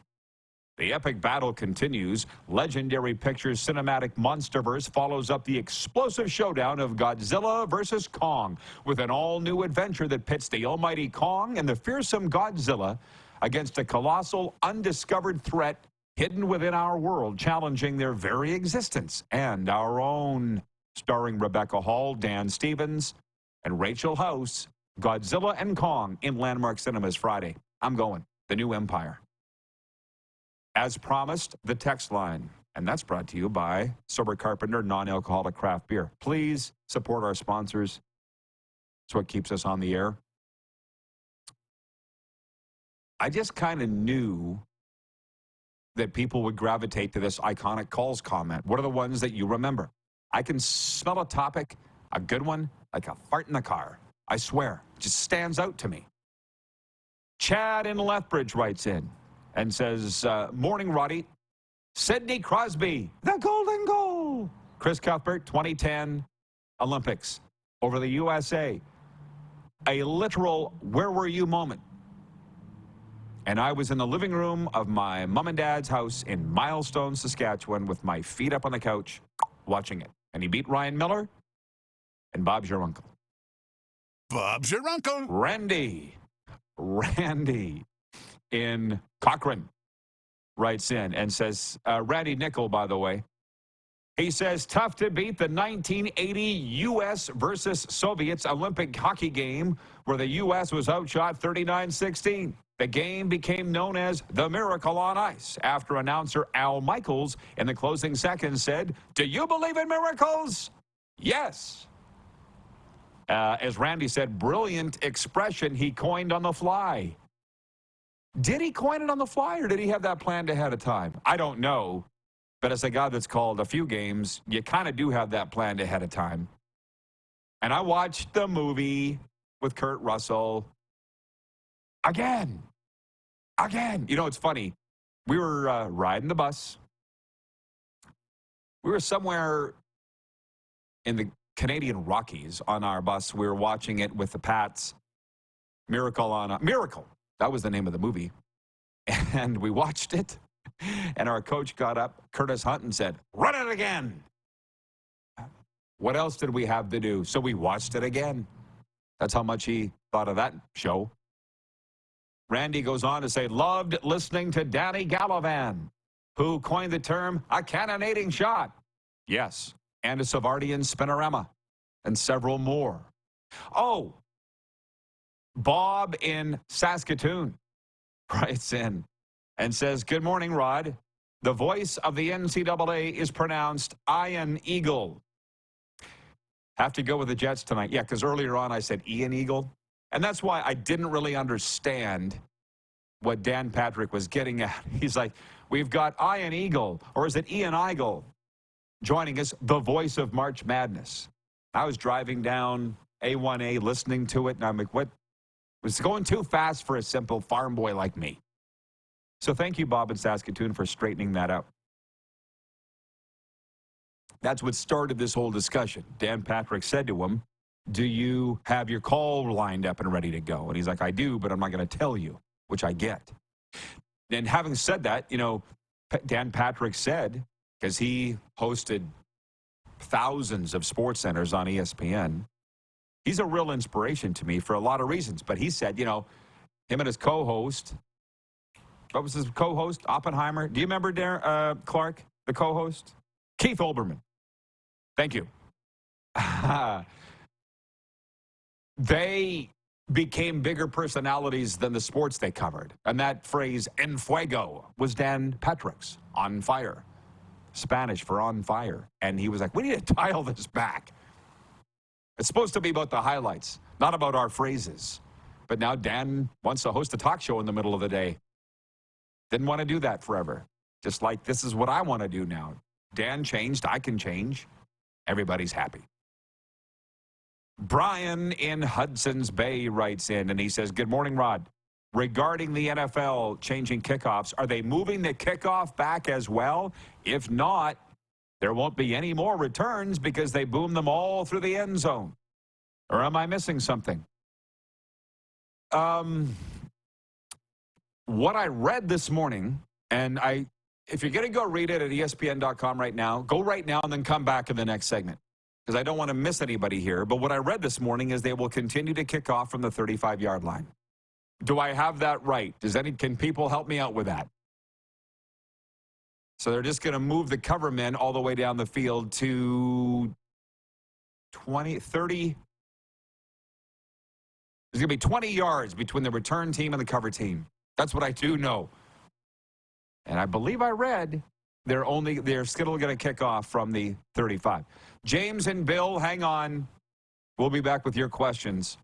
The epic battle continues. Legendary Pictures' cinematic monsterverse follows up the explosive showdown of Godzilla versus Kong with an all-new adventure that pits the almighty Kong and the fearsome Godzilla against a colossal, undiscovered threat hidden within our world, challenging their very existence and our own. Starring Rebecca Hall, Dan Stevens, and Rachel House, Godzilla and Kong in Landmark Cinemas Friday. I'm going. The New Empire. As promised, the text line. And that's brought to you by Sober Carpenter non-alcoholic craft beer. Please support our sponsors. It's what keeps us on the air. I just kind of knew that people would gravitate to this iconic calls comment. What are the ones that you remember? I can smell a topic, a good one, like a fart in the car. I swear, it just stands out to me. Chad in Lethbridge writes in and says, morning, Roddy. Sidney Crosby, the golden goal. Chris Cuthbert, 2010 Olympics over the USA. A literal where were you moment. And I was in the living room of my mom and dad's house in Milestone, Saskatchewan with my feet up on the couch watching it. And he beat Ryan Miller, and Bob's your uncle. Bob's your uncle. Randy in Cochrane writes in and says, Randy Nickel, by the way, he says, tough to beat the 1980 U.S. versus Soviets Olympic hockey game where the U.S. was outshot 39-16. The game became known as the Miracle on Ice after announcer Al Michaels in the closing seconds said, do you believe in miracles? Yes. As Randy said, brilliant expression he coined on the fly. Did he coin it on the fly or did he have that planned ahead of time? I don't know. But as a guy that's called a few games, you kind of do have that planned ahead of time. And I watched the movie with Kurt Russell again. You know, it's funny. We were riding the bus. We were somewhere in the Canadian Rockies on our bus. We were watching it with the Pats. Miracle. That was the name of the movie. And we watched it. And our coach got up, Curtis Hunt, and said, run it again. What else did we have to do? So we watched it again. That's how much he thought of that show. Randy goes on to say, loved listening to Danny Gallivan, who coined the term a cannonading shot. Yes, and a Savardian spinorama, and several more. Oh, Bob in Saskatoon writes in and says, good morning, Rod. The voice of the NCAA is pronounced Ian Eagle. Have to go with the Jets tonight. Yeah, because earlier on I said Ian Eagle. And that's why I didn't really understand what Dan Patrick was getting at. He's like, we've got Ian Eagle, or is it Ian Eagle, joining us, the voice of March Madness. I was driving down A1A listening to it, and I'm like, what? It was going too fast for a simple farm boy like me. So thank you, Bob in Saskatoon, for straightening that out. That's what started this whole discussion. Dan Patrick said to him, do you have your call lined up and ready to go? And he's like, I do, but I'm not going to tell you, which I get. And having said that, you know, Dan Patrick said, because he hosted thousands of sports centers on ESPN, he's a real inspiration to me for a lot of reasons. But he said, you know, him and his co-host, what was his co-host? Oppenheimer. Do you remember Clark, the co-host? Keith Olbermann. Thank you. They became bigger personalities than the sports they covered. And that phrase, en fuego, was Dan Patrick's, on fire. Spanish for on fire. And he was like, we need to dial this back. It's supposed to be about the highlights, not about our phrases. But now Dan wants to host a talk show in the middle of the day. Didn't want to do that forever. Just like, this is what I want to do now. Dan changed, I can change. Everybody's happy. Brian in Hudson's Bay writes in, and he says, good morning, Rod. Regarding the NFL changing kickoffs, are they moving the kickoff back as well? If not, There won't be any more returns because they boom them all through the end zone. Or am I missing something? What I read this morning, and if you're going to go read it at ESPN.com right now, go right now and then come back in the next segment, because I don't want to miss anybody here. But what I read this morning is they will continue to kick off from the 35-yard line. Do I have that right? Can people help me out with that? So they're just going to move the cover men all the way down the field to 30. There's going to be 20 yards between the return team and the cover team. That's what I do know. And I believe I read they're still going to kick off from the 35. James and Bill, hang on. We'll be back with your questions.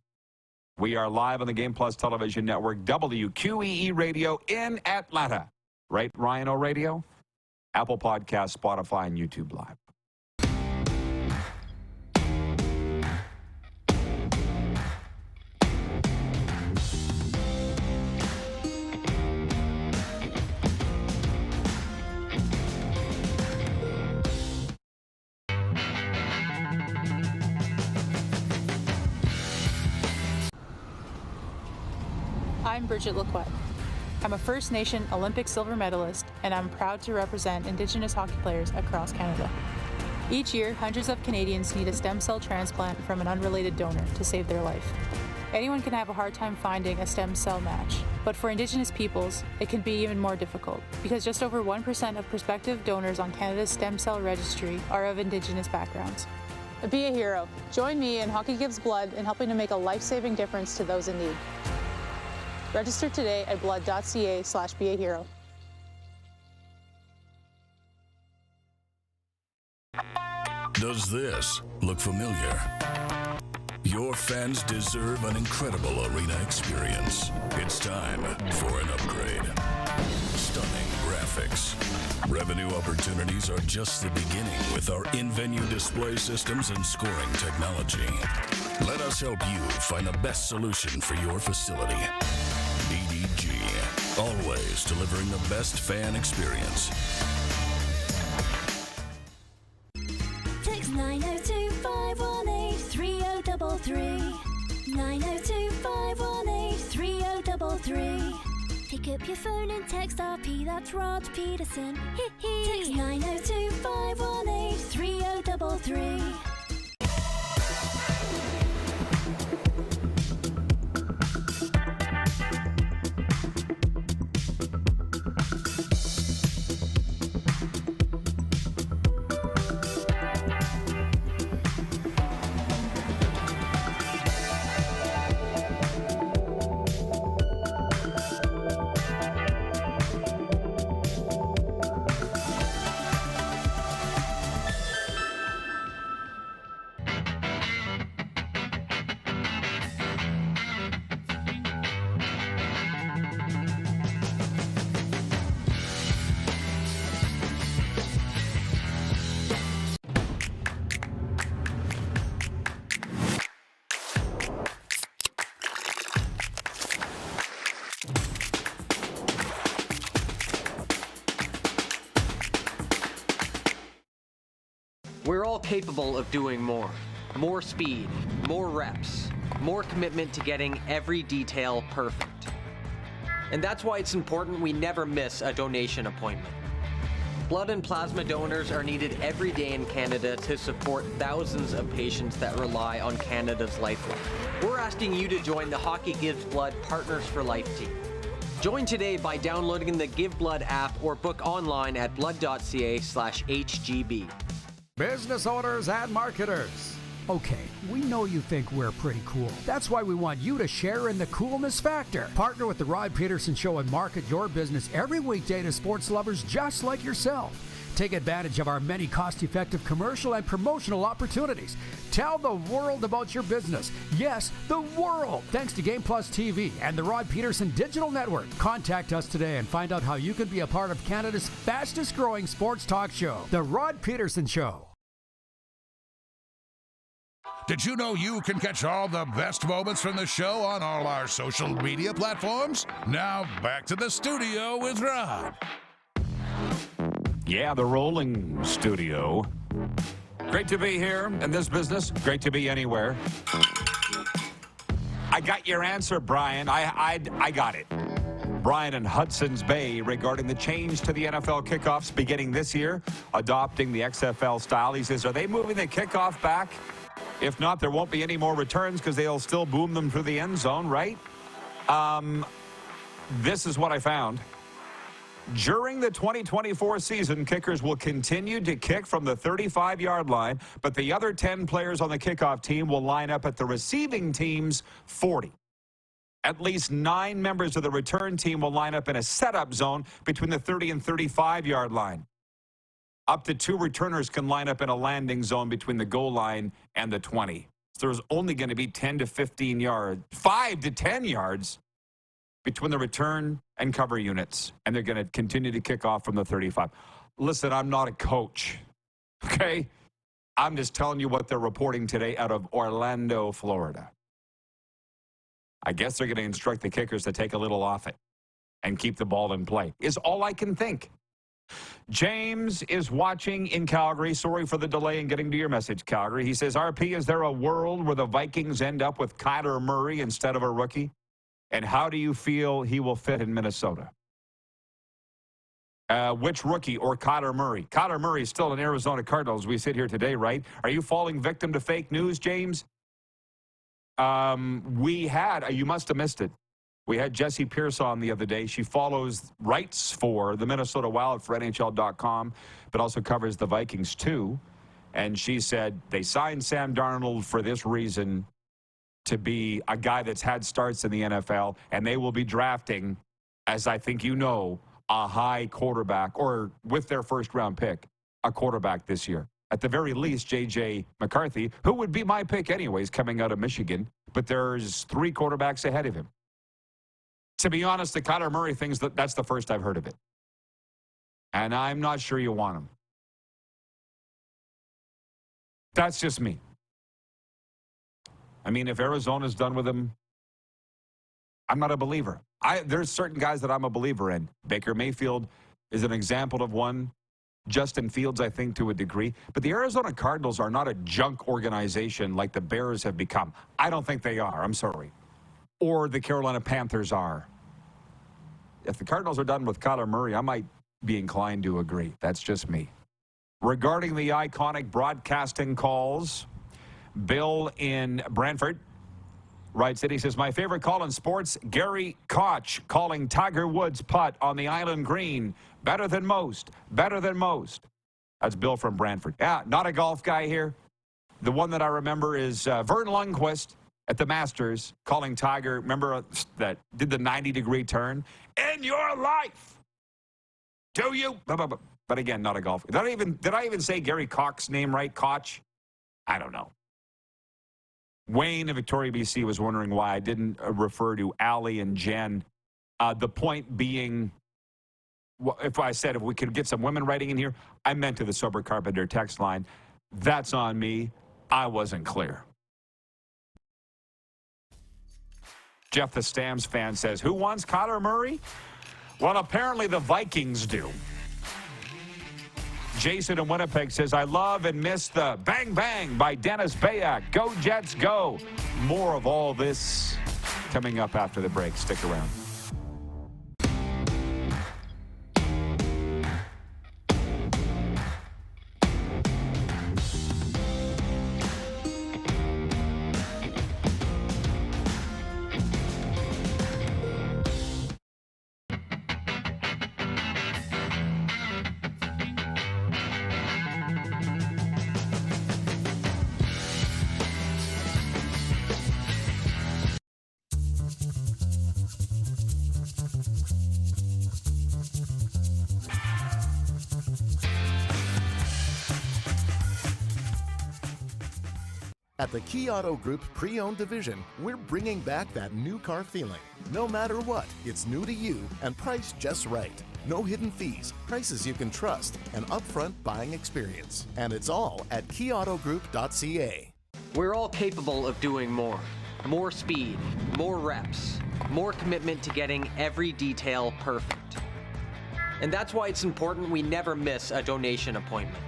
We are live on the Game Plus Television Network, WQEE Radio in Atlanta. Right, Ryan O Radio? Apple Podcasts, Spotify, and YouTube Live. I'm Bridget Lacquette. I'm a First Nation Olympic silver medalist, and I'm proud to represent Indigenous hockey players across Canada. Each year, hundreds of Canadians need a stem cell transplant from an unrelated donor to save their life. Anyone can have a hard time finding a stem cell match, but for Indigenous peoples, it can be even more difficult, because just over 1% of prospective donors on Canada's stem cell registry are of Indigenous backgrounds. Be a hero. Join me in Hockey Gives Blood in helping to make a life-saving difference to those in need. Register today at blood.ca/beahero. Does this look familiar? Your fans deserve an incredible arena experience. It's time for an upgrade. Stunning graphics. Revenue opportunities are just the beginning with our in-venue display systems and scoring technology. Let us help you find the best solution for your facility. EDG, always delivering the best fan experience. Text 902-518-3033. 902-518-3033. Pick up your phone and text RP, that's Rod Pedersen. Text 902-518-3033. We're all capable of doing more. More speed, more reps, more commitment to getting every detail perfect. And that's why it's important we never miss a donation appointment. Blood and plasma donors are needed every day in Canada to support thousands of patients that rely on Canada's lifeline. We're asking you to join the Hockey Gives Blood Partners for Life team. Join today by downloading the Give Blood app or book online at blood.ca/HGB. Business owners and marketers. Okay, we know you think we're pretty cool. That's why we want you to share in the coolness factor. Partner with the Rod Pedersen Show and market your business every weekday to sports lovers just like yourself. Take advantage of our many cost-effective commercial and promotional opportunities. Tell the world about your business. Yes, the world. Thanks to Game Plus TV and the Rod Pedersen Digital Network. Contact us today and find out how you can be a part of Canada's fastest-growing sports talk show, The Rod Pedersen Show. Did you know you can catch all the best moments from the show on all our social media platforms? Now back to the studio with Rod. Yeah, the rolling studio. Great to be here in this business. Great to be anywhere. I got your answer, Brian. I got it. Brian in Hudson's Bay regarding the change to the NFL kickoffs beginning this year, adopting the XFL style. He says, are they moving the kickoff back? If not, there won't be any more returns because they'll still boom them through the end zone, right? This is what I found. During the 2024 season, kickers will continue to kick from the 35-yard line, but the other 10 players on the kickoff team will line up at the receiving team's 40. At least 9 members of the return team will line up in a setup zone between the 30 and 35-yard line. Up to 2 returners can line up in a landing zone between the goal line and the 20. So there's only going to be 10 to 15 yards, 5 to 10 yards between the return and cover units, and they're going to continue to kick off from the 35. Listen, I'm not a coach, okay? I'm just telling you what they're reporting today out of Orlando, Florida. I guess they're going to instruct the kickers to take a little off it and keep the ball in play, is all I can think. James is watching in Calgary. Sorry for the delay in getting to your message, Calgary. He says, RP, is there a world where the Vikings end up with Kyler Murray instead of a rookie? And how do you feel he will fit in Minnesota? Which rookie or Kyler Murray? Kyler Murray is still an Arizona Cardinals. We sit here today, right? Are you falling victim to fake news, James? You must have missed it. We had Jessie Pierce on the other day. She writes for the Minnesota Wild for NHL.com, but also covers the Vikings too. And she said they signed Sam Darnold for this reason, to be a guy that's had starts in the NFL, and they will be drafting, as I think you know, a high quarterback, or with their first-round pick, a quarterback this year. At the very least, J.J. McCarthy, who would be my pick anyways, coming out of Michigan, but there's 3 quarterbacks ahead of him. To be honest, the Kyler Murray thing's that's the first I've heard of it. And I'm not sure you want him. That's just me. I mean, if Arizona's done with him, I'm not a believer. There's certain guys that I'm a believer in. Baker Mayfield is an example of one. Justin Fields, I think, to a degree. But the Arizona Cardinals are not a junk organization like the Bears have become. I don't think they are. I'm sorry. Or the Carolina Panthers are. If the Cardinals are done with Kyler Murray, I might be inclined to agree. That's just me. Regarding the iconic broadcasting calls, Bill in Brantford writes that he says, my favorite call in sports, Gary Koch calling Tiger Woods' putt on the Island Green. Better than most. Better than most. That's Bill from Brantford. Yeah, not a golf guy here. The one that I remember is Vern Lundquist at the Masters calling Tiger. Remember that did the 90-degree turn? In your life. Do you? But again, not a golf. Did I even say Gary Koch's name right? Koch? I don't know. Wayne in Victoria, BC was wondering why I didn't refer to Allie and Jen. The point being, if I said if we could get some women writing in here, I meant to the Sober Carpenter text line. That's on me. I wasn't clear. Jeff the Stamps fan says, who wants Kyler Murray? Well, apparently the Vikings do. Jason in Winnipeg says, I love and miss the Bang Bang by Dennis Bayak. Go Jets, go. More of all this coming up after the break. Stick around. At the Key Auto Group Pre-Owned Division, we're bringing back that new car feeling. No matter what, it's new to you and priced just right. No hidden fees, prices you can trust, an upfront buying experience. And it's all at keyautogroup.ca. We're all capable of doing more. More speed, more reps, more commitment to getting every detail perfect. And that's why it's important we never miss a donation appointment.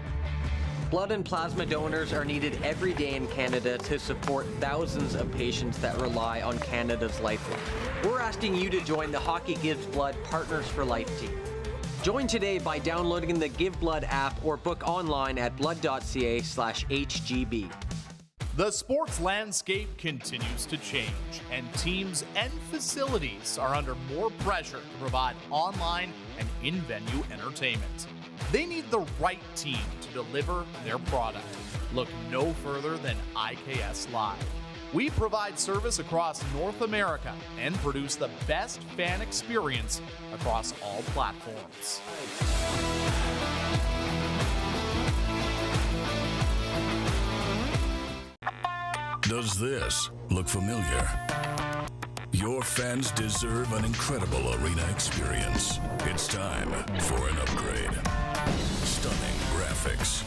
Blood and plasma donors are needed every day in Canada to support thousands of patients that rely on Canada's lifeline. We're asking you to join the Hockey Gives Blood Partners for Life team. Join today by downloading the Give Blood app or book online at blood.ca/HGB. The sports landscape continues to change, and teams and facilities are under more pressure to provide online and in-venue entertainment. They need the right team to deliver their product. Look no further than IKS Live. We provide service across North America and produce the best fan experience across all platforms. Does this look familiar? Your fans deserve an incredible arena experience. It's time for an upgrade. Stunning graphics.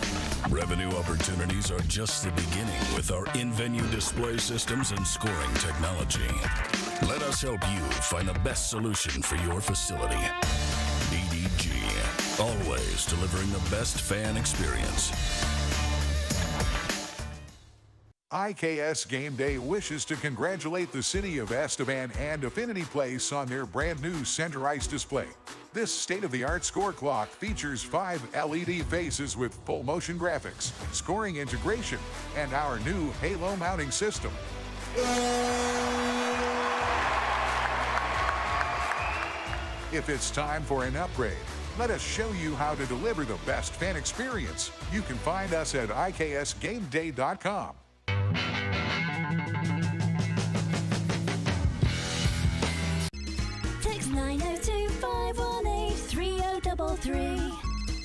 Revenue opportunities are just the beginning with our in-venue display systems and scoring technology. Let us help you find the best solution for your facility. EDG, always delivering the best fan experience. IKS Game Day wishes to congratulate the city of Estevan and Affinity Place on their brand new center ice display. This state-of-the-art score clock features 5 LED faces with full motion graphics, scoring integration, and our new halo mounting system. If it's time for an upgrade, let us show you how to deliver the best fan experience. You can find us at iksgameday.com. Text 902-518-3033.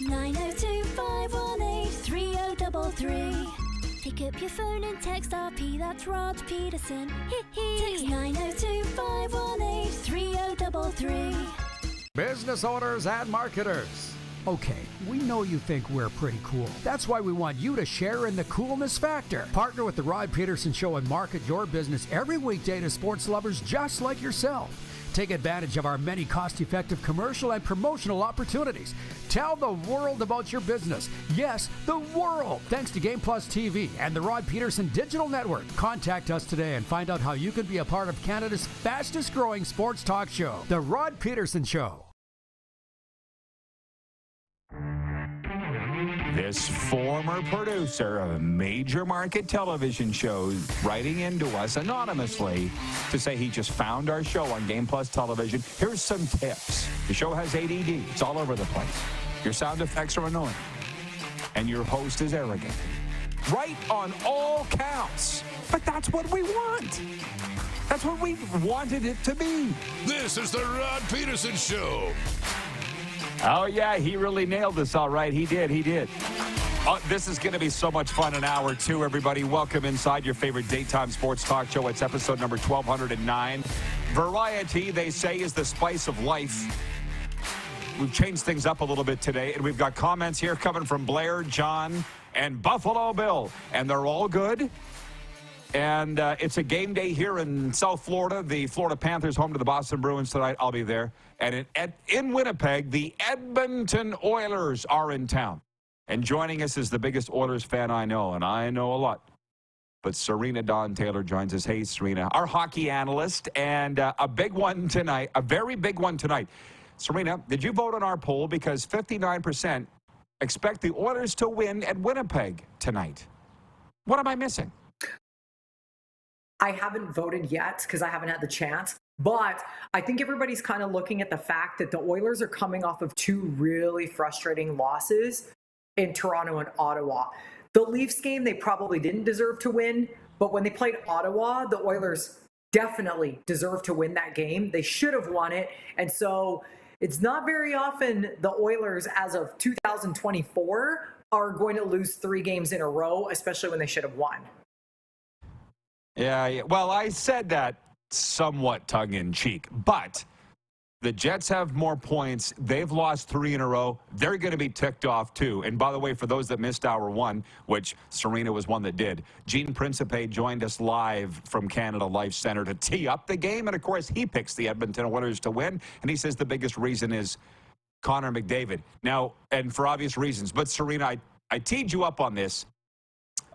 902-518-3033. Pick up your phone and text RP, that's Rod Pedersen. Text 902-518-3033. Business owners and marketers. Okay, we know you think we're pretty cool. That's why we want you to share in the coolness factor. Partner with the Rod Pedersen Show and market your business every weekday to sports lovers just like yourself. Take advantage of our many cost-effective commercial and promotional opportunities. Tell the world about your business. Yes, the world. Thanks to Game Plus TV and the Rod Pedersen Digital Network. Contact us today and find out how you can be a part of Canada's fastest-growing sports talk show, The Rod Pedersen Show. This former producer of major market television shows writing into us anonymously to say he just found our show on Game Plus Television. Here's some tips. The show has ADD. It's all over the place. Your sound effects are annoying. And your host is arrogant. Right on all counts. But that's what we want. That's what we wanted it to be. This is the Rod Pedersen Show. Oh, yeah, he really nailed this all right. He did. Oh, this is going to be so much fun in hour 2, everybody. Welcome inside your favorite daytime sports talk show. It's episode number 1209. Variety, they say, is the spice of life. We've changed things up a little bit today, and we've got comments here coming from Blair, John, and Buffalo Bill, and they're all good. And it's a game day here in South Florida. The Florida Panthers home to the Boston Bruins tonight. I'll be there. And in Winnipeg, the Edmonton Oilers are in town. And joining us is the biggest Oilers fan I know, and I know a lot. But Serena Dawn Taylor joins us. Hey, Serena, our hockey analyst, and a big one tonight, a very big one tonight. Serena, did you vote on our poll? Because 59% expect the Oilers to win at Winnipeg tonight. What am I missing? I haven't voted yet because I haven't had the chance, but I think everybody's kind of looking at the fact that the Oilers are coming off of 2 really frustrating losses in Toronto and Ottawa. The Leafs game, they probably didn't deserve to win, but when they played Ottawa, the Oilers definitely deserved to win that game. They should have won it, and so it's not very often the Oilers, as of 2024, are going to lose 3 games in a row, especially when they should have won. Yeah. Well, I said that somewhat tongue-in-cheek, but the Jets have more points. They've lost 3 in a row. They're going to be ticked off, too. And by the way, for those that missed hour 1, which Serena was one that did, Gene Principe joined us live from Canada Life Center to tee up the game. And, of course, he picks the Edmonton Oilers to win. And he says the biggest reason is Connor McDavid. Now, and for obvious reasons, but Serena, I teed you up on this.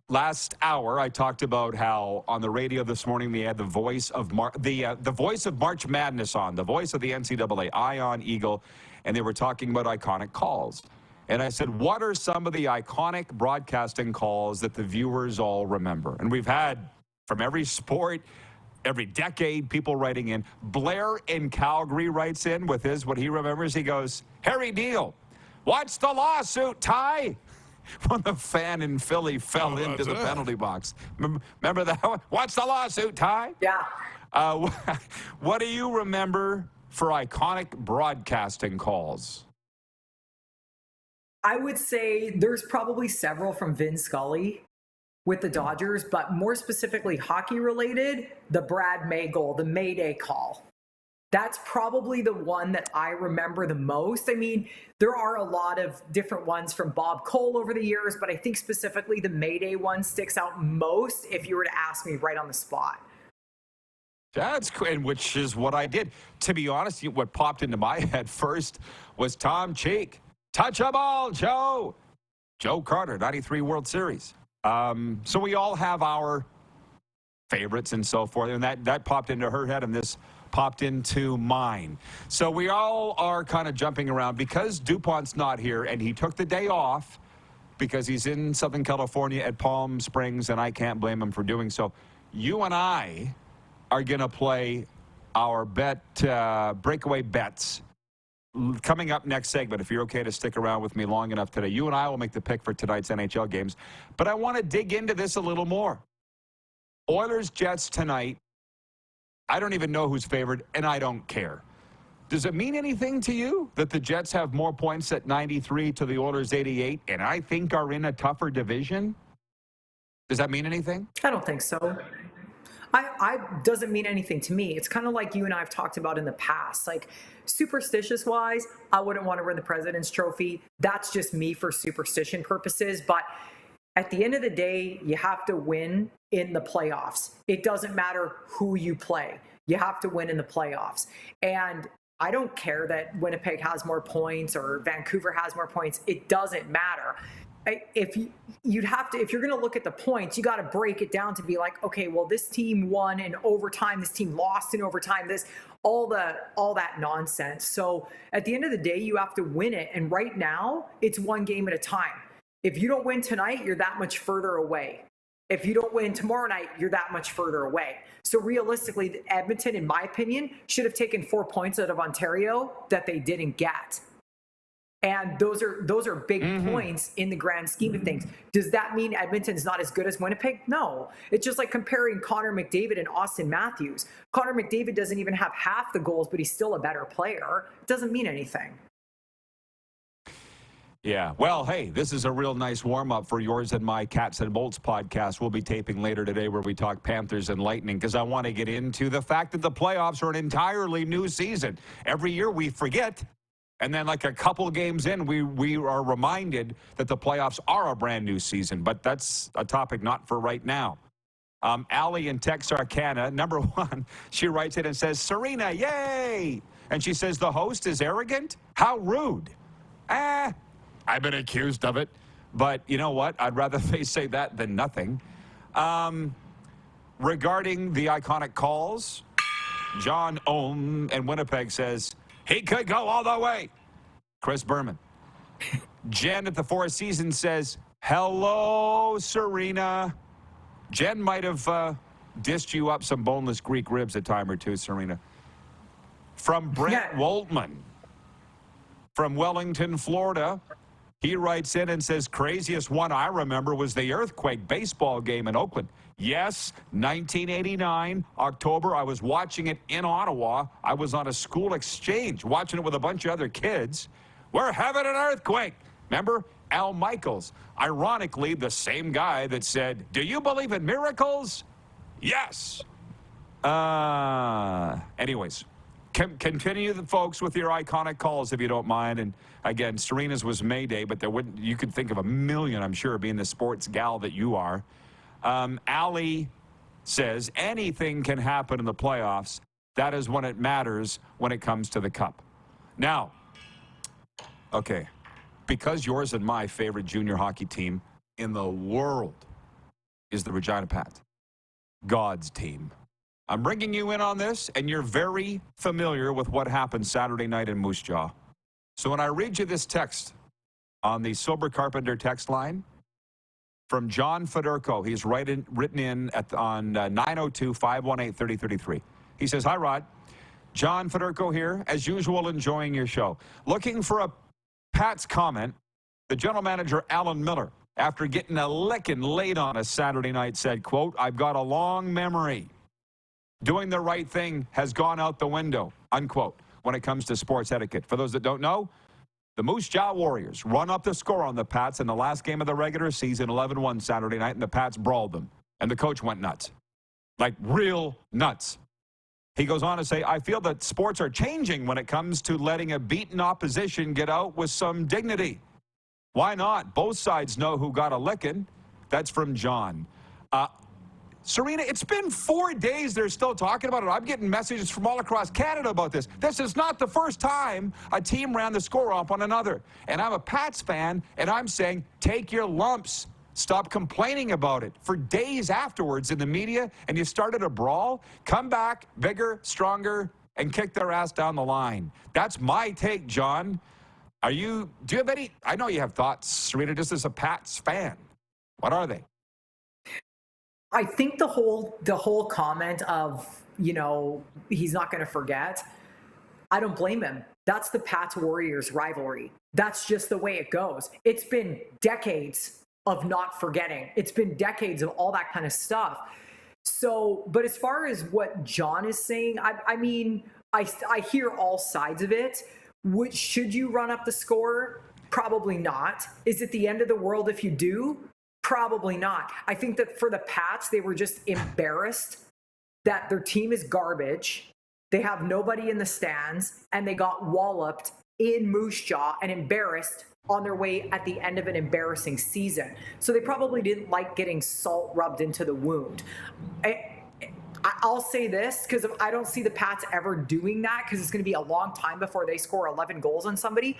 Last hour, I talked about how on the radio this morning they had the voice of the voice of March Madness on, the voice of the NCAA, Ion Eagle, and they were talking about iconic calls. And I said, what are some of the iconic broadcasting calls that the viewers all remember? And we've had from every sport, every decade, people writing in. Blair in Calgary writes in with what he remembers. He goes, Harry Neal, what's the lawsuit, Ty? When the fan in Philly fell into the penalty box. Remember that one? What's the lawsuit, Ty? Yeah. What do you remember for iconic broadcasting calls? I would say there's probably several from Vin Scully with the Dodgers, but more specifically hockey related, the Brad May goal, the Mayday call. That's probably the one that I remember the most. I mean, there are a lot of different ones from Bob Cole over the years, but I think specifically the Mayday one sticks out most if you were to ask me right on the spot. That's cool, which is what I did. To be honest, what popped into my head first was Tom Cheek. Touch a ball, Joe. Joe Carter, 93 World Series. So we all have our favorites and so forth, and that popped into her head, and this popped into mine. So we all are kind of jumping around because DuPont's not here, and he took the day off because he's in Southern California at Palm Springs, and I can't blame him for doing so. You and I are going to play our breakaway bets coming up next segment. If you're okay to stick around with me long enough today, you and I will make the pick for tonight's NHL games. But I want to dig into this a little more. Oilers-Jets tonight. I don't even know who's favored, and I don't care. Does it mean anything to you that the Jets have more points at 93 to the Oilers 88, and I think are in a tougher division? Does that mean anything? I don't think so. I doesn't mean anything to me. It's kind of like you and I have talked about in the past. Like, superstitious wise, I wouldn't want to win the President's Trophy. That's just me for superstition purposes. But at the end of the day, you have to win in the playoffs. It doesn't matter who you play. You have to win in the playoffs. And I don't care that Winnipeg has more points or Vancouver has more points. It doesn't matter. If you're going to look at the points, you got to break it down to be like, okay, well, this team won in overtime, this team lost in overtime, all that nonsense. So at the end of the day, you have to win it. And right now, it's one game at a time. If you don't win tonight, you're that much further away. If you don't win tomorrow night, you're that much further away. So realistically, Edmonton, in my opinion, should have taken 4 points out of Ontario that they didn't get. And those are big points in the grand scheme of things. Does that mean Edmonton's not as good as Winnipeg? No. It's just like comparing Connor McDavid and Austin Matthews. Connor McDavid doesn't even have half the goals, but he's still a better player. It doesn't mean anything. Yeah. Well, hey, this is a real nice warm-up for yours and my Cats and Bolts podcast we'll be taping later today where we talk Panthers and Lightning, because I want to get into the fact that the playoffs are an entirely new season. Every year we forget. And then like a couple games in, we are reminded that the playoffs are a brand new season. But that's a topic not for right now. Allie in Texarkana, number one, she writes it and says, Serena, yay! And she says, the host is arrogant? How rude. I've been accused of it. But you know what? I'd rather they say that than nothing. Regarding the iconic calls, John Ohm in Winnipeg says, he could go all the way. Chris Berman. Jen at the Four Seasons says, hello, Serena. Jen might have dished you up some boneless Greek ribs a time or two, Serena. From Brent Waltman from Wellington, Florida. He writes in and says, craziest one I remember was the earthquake baseball game in Oakland. Yes, 1989, October. I was watching it in Ottawa. I was on a school exchange watching it with a bunch of other kids. We're having an earthquake. Remember? Al Michaels. Ironically, the same guy that said, do you believe in miracles? Yes. Anyways, continue, folks, with your iconic calls if you don't mind. And again, Serena's was Mayday, but you could think of a million, I'm sure, being the sports gal that you are. Allie says anything can happen in the playoffs. That is when it matters when it comes to the cup. Now, Okay. Because yours and my favorite junior hockey team in the world is the Regina Pats. God's team. I'm bringing you in on this, and you're very familiar with what happened Saturday night in Moose Jaw. So when I read you this text on the Sober Carpenter text line from John Federico, he's written in on 902-518-3033. He says, "Hi, Rod. John Federico here, as usual, enjoying your show. Looking for a Pat's comment. The general manager, Alan Miller, after getting a licking late on a Saturday night, said, quote, I've got a long memory. Doing the right thing has gone out the window, unquote, when it comes to sports etiquette. For those that don't know, the Moose Jaw Warriors run up the score on the Pats in the last game of the regular season, 11-1 Saturday night, and the Pats brawled them. And the coach went nuts. Like real nuts. He goes on to say, I feel that sports are changing when it comes to letting a beaten opposition get out with some dignity. Why not? Both sides know who got a licking. That's from John. Serena, it's been 4 days they're still talking about it. I'm getting messages from all across Canada about this. This is not the first time a team ran the score up on another. And I'm a Pats fan, and I'm saying, take your lumps. Stop complaining about it for days afterwards in the media, and you started a brawl. Come back bigger, stronger, and kick their ass down the line. That's my take, John. Do you have any? I know you have thoughts, Serena, just as a Pats fan. What are they? I think the whole comment of, you know, he's not going to forget, I don't blame him. That's the Pats Warriors rivalry. That's just the way it goes. It's been decades of not forgetting. It's been decades of all that kind of stuff. So, but as far as what John is saying, I mean, I hear all sides of it. Should you run up the score? Probably not. Is it the end of the world if you do? Probably not. I think that for the Pats, they were just embarrassed that their team is garbage. They have nobody in the stands, and they got walloped in Moose Jaw and embarrassed on their way at the end of an embarrassing season. So they probably didn't like getting salt rubbed into the wound. I'll say this, because I don't see the Pats ever doing that, because it's going to be a long time before they score 11 goals on somebody.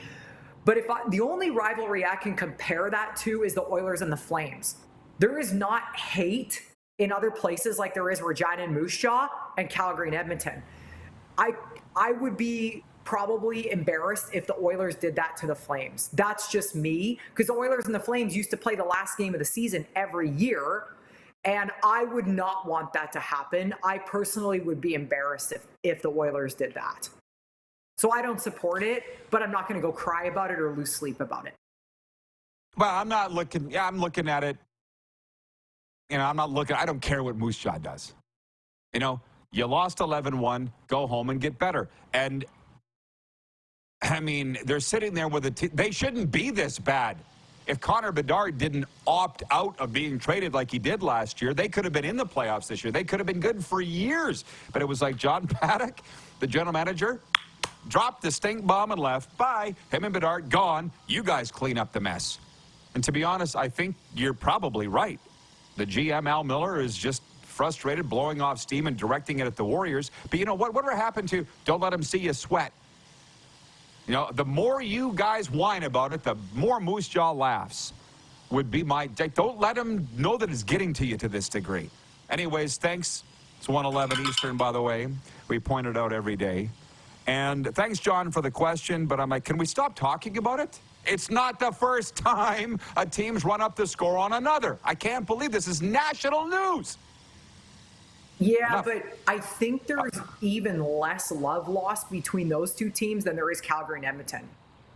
But the only rivalry I can compare that to is the Oilers and the Flames. There is not hate in other places like there is Regina and Moose Jaw and Calgary and Edmonton. I would be probably embarrassed if the Oilers did that to the Flames. That's just me, because the Oilers and the Flames used to play the last game of the season every year, and I would not want that to happen. I personally would be embarrassed if the Oilers did that. So I don't support it, but I'm not going to go cry about it or lose sleep about it. Well, I'm looking at it. You know, I don't care what Moose Jaw does. You know, you lost 11-1, go home and get better. And I mean, they're sitting there with they shouldn't be this bad. If Connor Bedard didn't opt out of being traded like he did last year, they could have been in the playoffs this year. They could have been good for years. But it was like John Paddock, the general manager, dropped the stink bomb and left. Bye. Him and Bedard gone. You guys clean up the mess. And to be honest, I think you're probably right. The GM, Al Miller, is just frustrated, blowing off steam and directing it at the Warriors. But you know, whatever happened to don't let them see you sweat? You know, the more you guys whine about it, the more Moose Jaw laughs would be my take. Don't let them know that it's getting to you to this degree. Anyways, thanks. It's 1:11 Eastern, by the way. We point it out every day. And thanks, John, for the question. But I'm like, can we stop talking about it? It's not the first time a team's run up the score on another. I can't believe this is national news. Yeah, but I think there's even less love lost between those two teams than there is Calgary and Edmonton.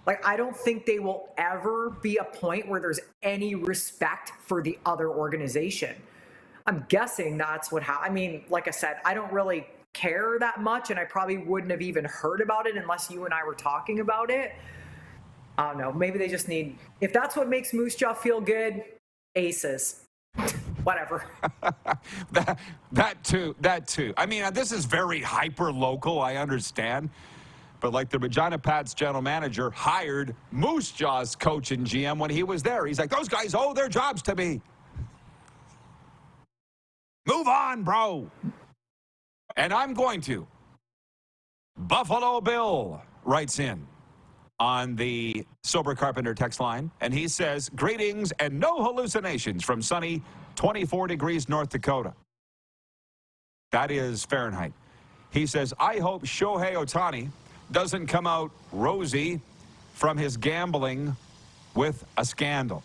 Like, I don't think they will ever be a point where there's any respect for the other organization. I'm guessing that's what happened. I mean, like I said, I don't really care that much, and I probably wouldn't have even heard about it unless you and I were talking about it. I don't know. Maybe they just need, if that's what makes Moose Jaw feel good, aces. Whatever. That too. I mean, this is very hyper-local, I understand. But like the Regina Pats general manager hired Moose Jaw's coach and GM when he was there. He's like, those guys owe their jobs to me. Move on, bro. And I'm going to. Buffalo Bill writes in. on the Sober Carpenter text line, and he says, greetings and no hallucinations from sunny 24 degrees North Dakota. That is Fahrenheit. He says, I hope Shohei Ohtani doesn't come out rosy from his gambling with a scandal.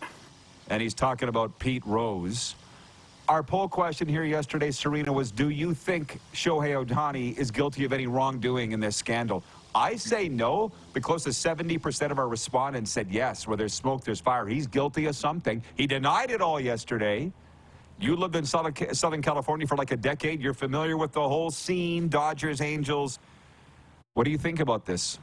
And he's talking about Pete Rose. Our poll question here yesterday, Serena, was, do you think Shohei Ohtani is guilty of any wrongdoing in this scandal? I say no, but close to 70% of our respondents said yes. Where there's smoke, there's fire. He's guilty of something. He denied it all yesterday. You lived in Southern California for like a decade. You're familiar with the whole scene, Dodgers, Angels. What do you think about this?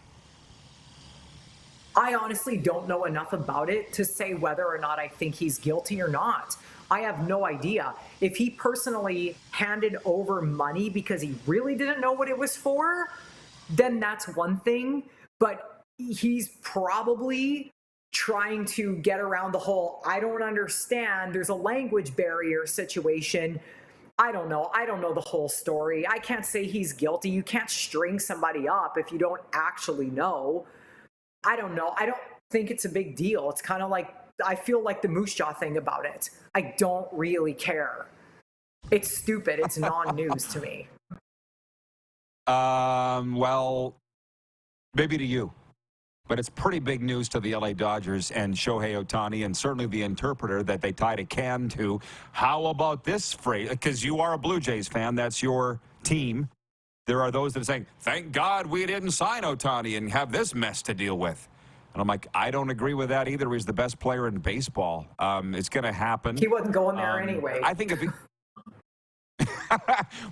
I honestly don't know enough about it to say whether or not I think he's guilty or not. I have no idea. If he personally handed over money because he really didn't know what it was for, then that's one thing. But he's probably trying to get around the whole, I don't understand, there's a language barrier situation. I don't know. I don't know the whole story. I can't say he's guilty. You can't string somebody up if you don't actually know. I don't know. I don't think it's a big deal. It's kind of like, I feel like the Moose Jaw thing about it. I don't really care. It's stupid. It's non-news to me. Well, maybe to you. But it's pretty big news to the LA Dodgers and Shohei Ohtani, and certainly the interpreter that they tied a can to. How about this phrase? Because you are a Blue Jays fan. That's your team. There are those that are saying, thank God we didn't sign Ohtani and have this mess to deal with. And I'm like, I don't agree with that either. He's the best player in baseball. It's going to happen. He wasn't going there anyway. I think if he...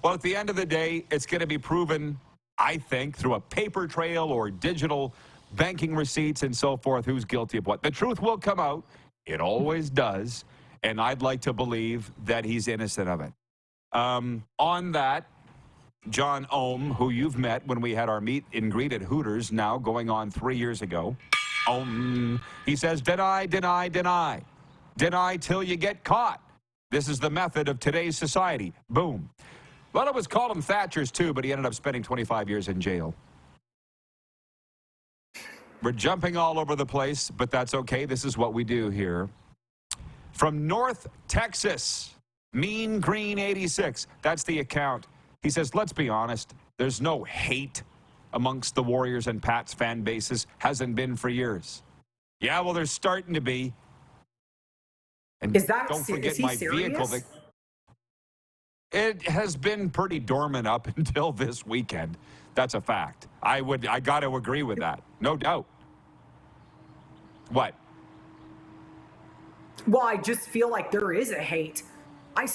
Well, at the end of the day, it's going to be proven, I think, through a paper trail or digital banking receipts and so forth, who's guilty of what. The truth will come out. It always does. And I'd like to believe that he's innocent of it. On that, John Ohm, who you've met when we had our meet and greet at Hooters, now going on 3 years ago. He says, deny, deny, deny. Deny till you get caught. This is the method of today's society. Boom. Well, it was called him Thatcher's too, but he ended up spending 25 years in jail. We're jumping all over the place, but that's okay. This is what we do here. From North Texas, Mean Green 86. That's the account. He says, let's be honest. There's no hate amongst the Warriors and Pats fan bases. Hasn't been for years. Yeah, well, there's starting to be. And don't forget my vehicle. It has been pretty dormant up until this weekend. That's a fact. I got to agree with that. No doubt. What? Well, I just feel like there is a hate. I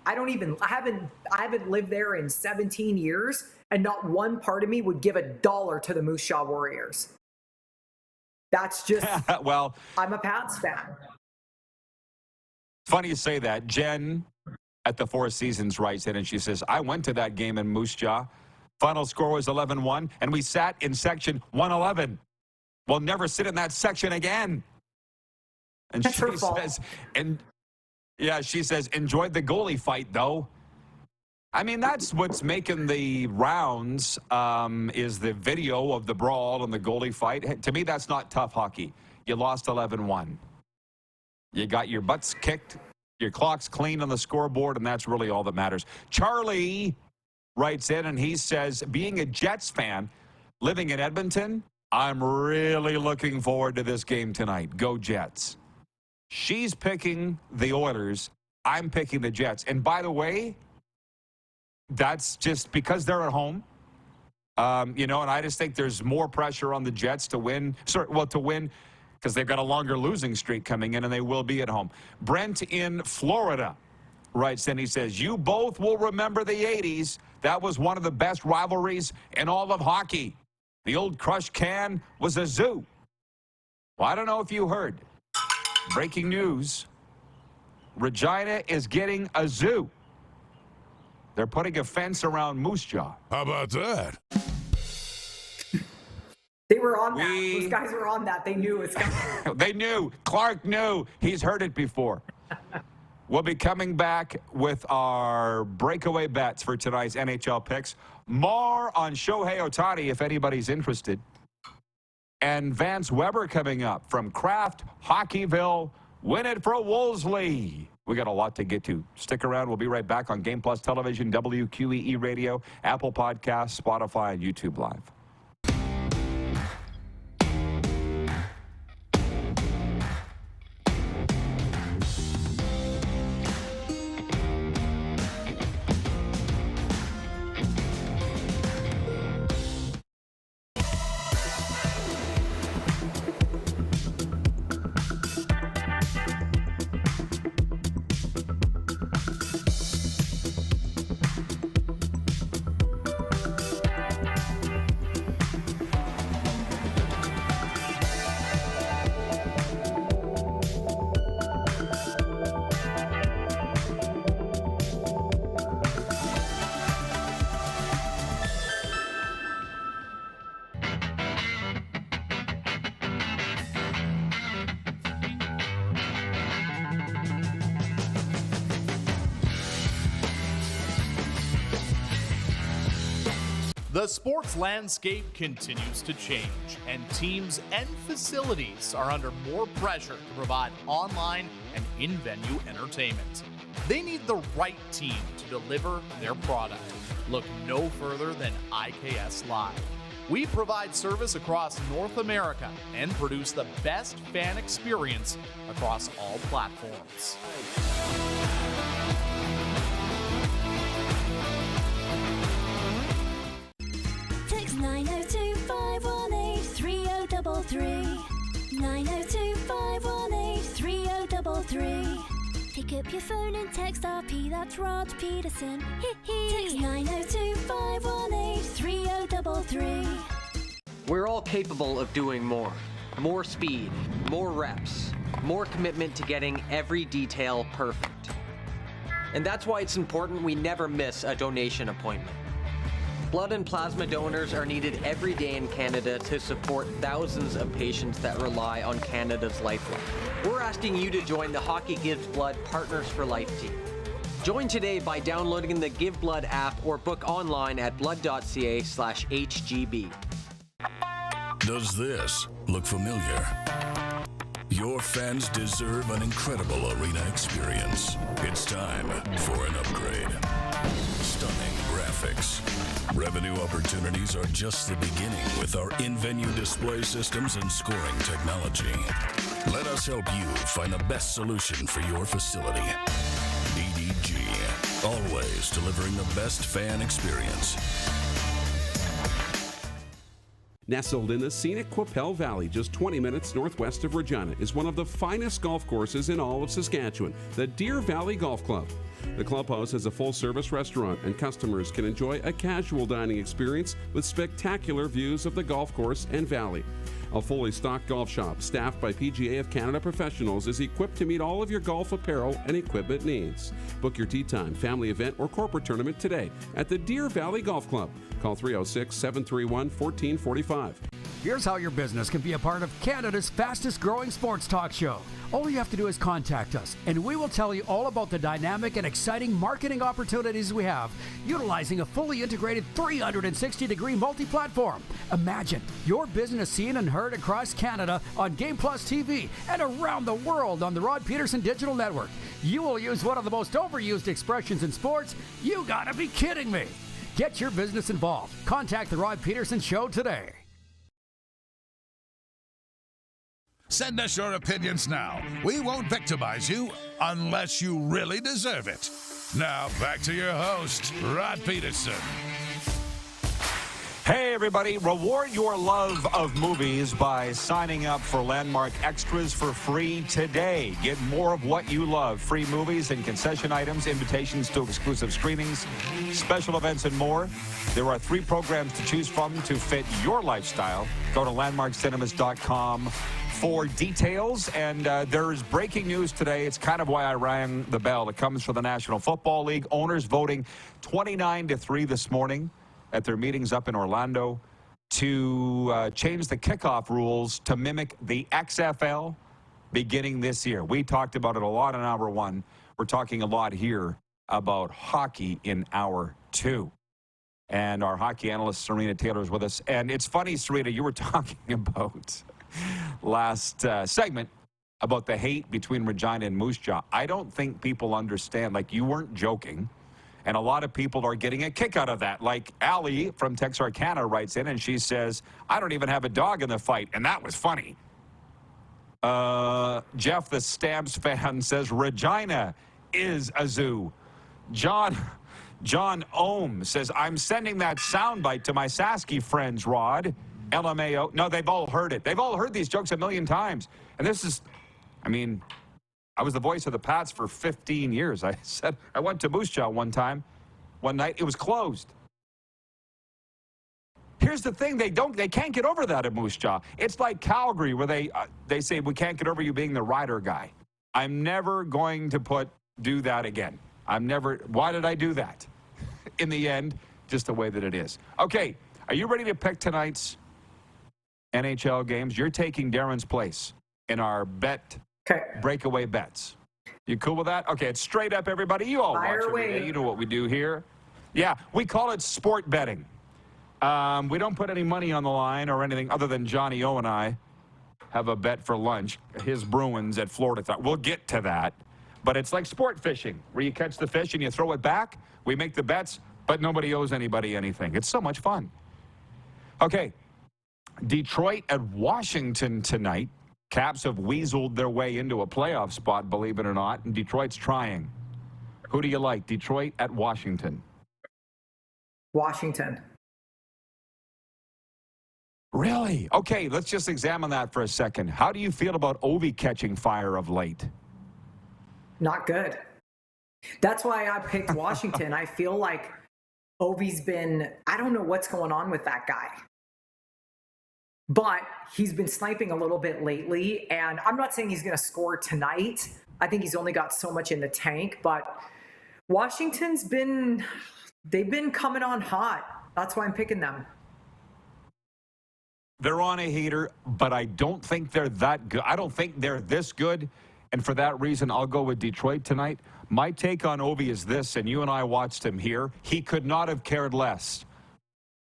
haven't lived there in 17 years, and not one part of me would give $1 to the Moose Jaw Warriors. That's just, well, I'm a Pats fan. Funny you say that. Jen at the Four Seasons writes in, and she says, I went to that game in Moose Jaw. Final score was 11-1, and we sat in section 111. We'll never sit in that section again. And That's her fault. She says, enjoyed the goalie fight, though. I mean, that's what's making the rounds, is the video of the brawl and the goalie fight. To me, that's not tough hockey. You lost 11-1. You got your butts kicked, your clock's clean on the scoreboard, and that's really all that matters. Charlie writes in, and he says, being a Jets fan, living in Edmonton, I'm really looking forward to this game tonight. Go Jets. She's picking the Oilers. I'm picking the Jets. And by the way, that's just because they're at home. And I just think there's more pressure on the Jets to win. To win because they've got a longer losing streak coming in, and they will be at home. Brent in Florida writes in, he says, you both will remember the 80s. That was one of the best rivalries in all of hockey. The old crush can was a zoo. Well, I don't know if you heard. Breaking news. Regina is getting a zoo. They're putting a fence around Moose Jaw. How about that? They were on that. Those guys were on that. They knew it was coming. They knew. Clark knew. He's heard it before. We'll be coming back with our breakaway bets for tonight's NHL picks. More on Shohei Ohtani if anybody's interested. And Vance Weber coming up from Kraft, Hockeyville. Win it for Wolseley. We got a lot to get to. Stick around. We'll be right back on Game Plus Television, WQEE Radio, Apple Podcasts, Spotify, and YouTube Live. The sports landscape continues to change, and teams and facilities are under more pressure to provide online and in-venue entertainment. They need the right team to deliver their product. Look no further than IKS Live. We provide service across North America and produce the best fan experience across all platforms. Text 902-518-3033. 902-518-3033. Pick up your phone and text RP, that's Rod Pedersen. Text 902-518-3033. We're all capable of doing more. More speed, more reps, more commitment to getting every detail perfect. And that's why it's important we never miss a donation appointment. Blood and plasma donors are needed every day in Canada to support thousands of patients that rely on Canada's lifeline. We're asking you to join the Hockey Gives Blood Partners for Life team. Join today by downloading the Give Blood app or book online at blood.ca/HGB. Does this look familiar? Your fans deserve an incredible arena experience. It's time for an upgrade. Stunning graphics. Revenue opportunities are just the beginning with our in-venue display systems and scoring technology. Let us help you find the best solution for your facility. EDG, always delivering the best fan experience. Nestled in the scenic Qu'Appelle Valley, just 20 minutes northwest of Regina, is one of the finest golf courses in all of Saskatchewan, the Deer Valley Golf Club. The clubhouse has a full-service restaurant, and customers can enjoy a casual dining experience with spectacular views of the golf course and valley. A fully stocked golf shop, staffed by PGA of Canada professionals, is equipped to meet all of your golf apparel and equipment needs. Book your tee time, family event, or corporate tournament today at the Deer Valley Golf Club. Call 306-731-1445. Here's how your business can be a part of Canada's fastest growing sports talk show. All you have to do is contact us, and we will tell you all about the dynamic and exciting marketing opportunities we have, utilizing a fully integrated 360-degree multi-platform. Imagine your business seen and heard across Canada on Game Plus TV and around the world on the Rod Pedersen Digital Network. You will use one of the most overused expressions in sports. You gotta be kidding me. Get your business involved. Contact the Rod Pedersen Show today. Send us your opinions now. We won't victimize you unless you really deserve it. Now, back to your host, Rod Pedersen. Hey, everybody. Reward your love of movies by signing up for Landmark Extras for free today. Get more of what you love. Free movies and concession items, invitations to exclusive screenings, special events, and more. There are 3 programs to choose from to fit your lifestyle. Go to landmarkcinemas.com for details. And there's breaking news today. It's kind of why I rang the bell. It comes from the National Football League. Owners voting 29-3 this morning at their meetings up in Orlando to change the kickoff rules to mimic the XFL beginning this year. We talked about it a lot in Hour 1. We're talking a lot here about hockey in Hour 2. And our hockey analyst, Serena Taylor, is with us. And it's funny, Serena, you were talking about last segment about the hate between Regina and Moose Jaw. I don't think people understand. Like, you weren't joking. And a lot of people are getting a kick out of that. Like Allie from Texarkana writes in, and she says, I don't even have a dog in the fight. And that was funny. Jeff, the Stamps fan, says Regina is a zoo. John Ohm says, I'm sending that soundbite to my Sasky friends, Rod. LMAO. No, they've all heard it. They've all heard these jokes a million times. And this is, I mean, I was the voice of the Pats for 15 years. I said, I went to Moose Jaw one night. It was closed. Here's the thing. They can't get over that at Moose Jaw. It's like Calgary where they say, we can't get over you being the rider guy. I'm never going to do that again. Why did I do that? In the end, just the way that it is. Okay, are you ready to pick tonight's NHL games? You're taking Darren's place in our breakaway bets. You cool with that? Okay, it's straight up, everybody. You all watch every day. You know what we do here. Yeah, we call it sport betting. We don't put any money on the line or anything other than Johnny O and I have a bet for lunch. His Bruins at Florida. We'll get to that. But it's like sport fishing, where you catch the fish and you throw it back. We make the bets, but nobody owes anybody anything. It's so much fun. Okay, Detroit at Washington tonight. Caps have weaseled their way into a playoff spot, believe it or not, and Detroit's trying. Who do you like, Detroit at Washington? Washington. Really? Okay, let's just examine that for a second. How do you feel about Ovi catching fire of late? Not good. That's why I picked Washington. I feel like Ovi's I don't know what's going on with that guy. But he's been sniping a little bit lately, and I'm not saying he's going to score tonight. I think he's only got so much in the tank, but Washington's they've been coming on hot. That's why I'm picking them. They're on a heater, but I don't think they're that good. I don't think they're this good, and for that reason, I'll go with Detroit tonight. My take on Ovi is this, and you and I watched him here. He could not have cared less.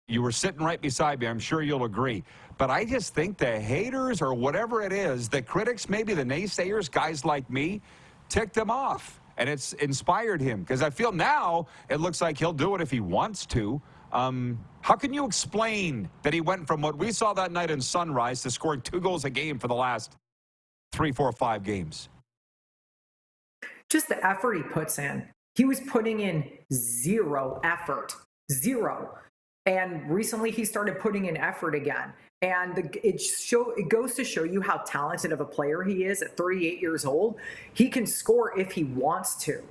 You were sitting right beside me. I'm sure you'll agree. But I just think the haters or whatever it is, the critics, maybe the naysayers, guys like me, ticked him off. And it's inspired him. Because I feel now it looks like he'll do it if he wants to. How can you explain that he went from what we saw that night in Sunrise to scoring 2 goals a game for the last 3, 4, 5 games? Just the effort he puts in. He was putting in 0 effort. 0. And recently he started putting in effort again. And it goes to show you how talented of a player he is at 38 years old. He can score if he wants to.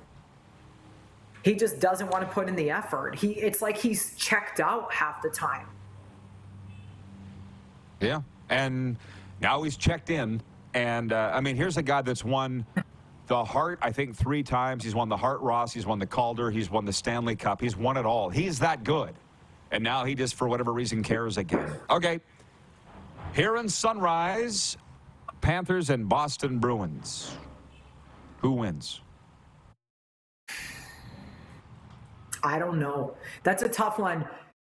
He just doesn't want to put in the effort. It's like he's checked out half the time. Yeah, and now he's checked in. And, I mean, here's a guy that's won the Hart, I think, 3 times. He's won the Hart Ross. He's won the Calder. He's won the Stanley Cup. He's won it all. He's that good. And now he just, for whatever reason, cares again. Okay. Here in Sunrise, Panthers and Boston Bruins. Who wins? I don't know. That's a tough one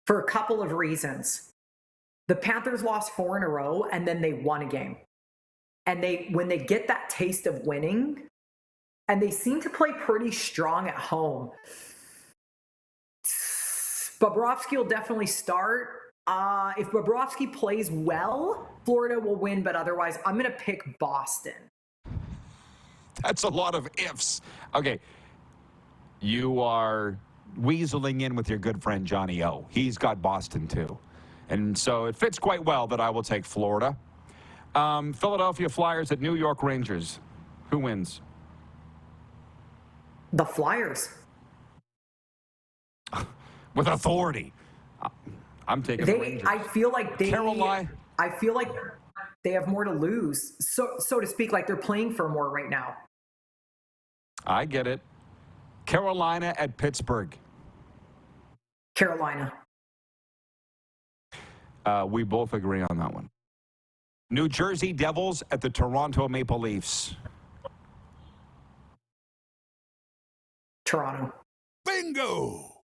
for a couple of reasons. The Panthers lost 4 in a row, and then they won a game. And when they get that taste of winning, and they seem to play pretty strong at home. Bobrovsky will definitely start. If Bobrovsky plays well, Florida will win, but otherwise, I'm going to pick Boston. That's a lot of ifs. Okay. You are weaseling in with your good friend Johnny O. He's got Boston, too. And so it fits quite well that I will take Florida. Philadelphia Flyers at New York Rangers. Who wins? The Flyers. With authority. I'm taking the Rangers. I feel like Carolina. I feel like they have more to lose, so to speak. Like they're playing for more right now. I get it. Carolina at Pittsburgh. Carolina. We both agree on that one. New Jersey Devils at the Toronto Maple Leafs. Toronto. Bingo!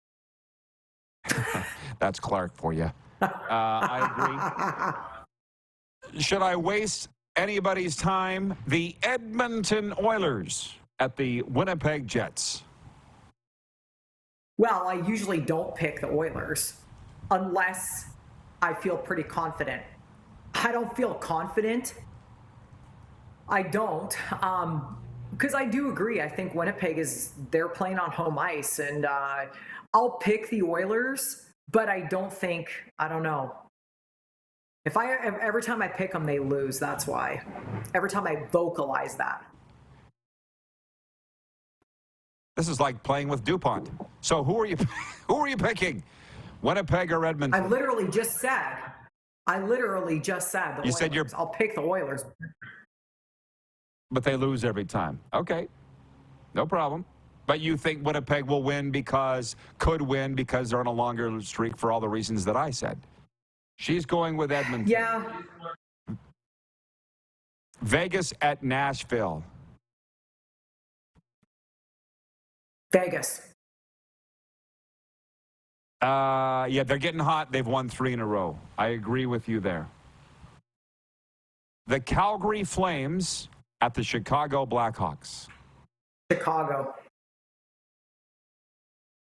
That's Clark for you. I agree. Should I waste anybody's time? The Edmonton Oilers at the Winnipeg Jets. Well, I usually don't pick the Oilers unless I feel pretty confident. I don't feel confident. I don't. Because I do agree. I think Winnipeg they're playing on home ice. And I'll pick the Oilers, but I don't know. Every time I pick them, they lose. That's why. Every time I vocalize that. This is like playing with DuPont. So who are you picking? Winnipeg or Edmonton? I literally just said the Oilers. Said I'll pick the Oilers. But they lose every time. Okay. No problem. But you think Winnipeg will could win because they're on a longer streak for all the reasons that I said. She's going with Edmonton. Yeah. Vegas at Nashville. Vegas. Yeah, they're getting hot. They've won 3 in a row. I agree with you there. The Calgary Flames at the Chicago Blackhawks. Chicago.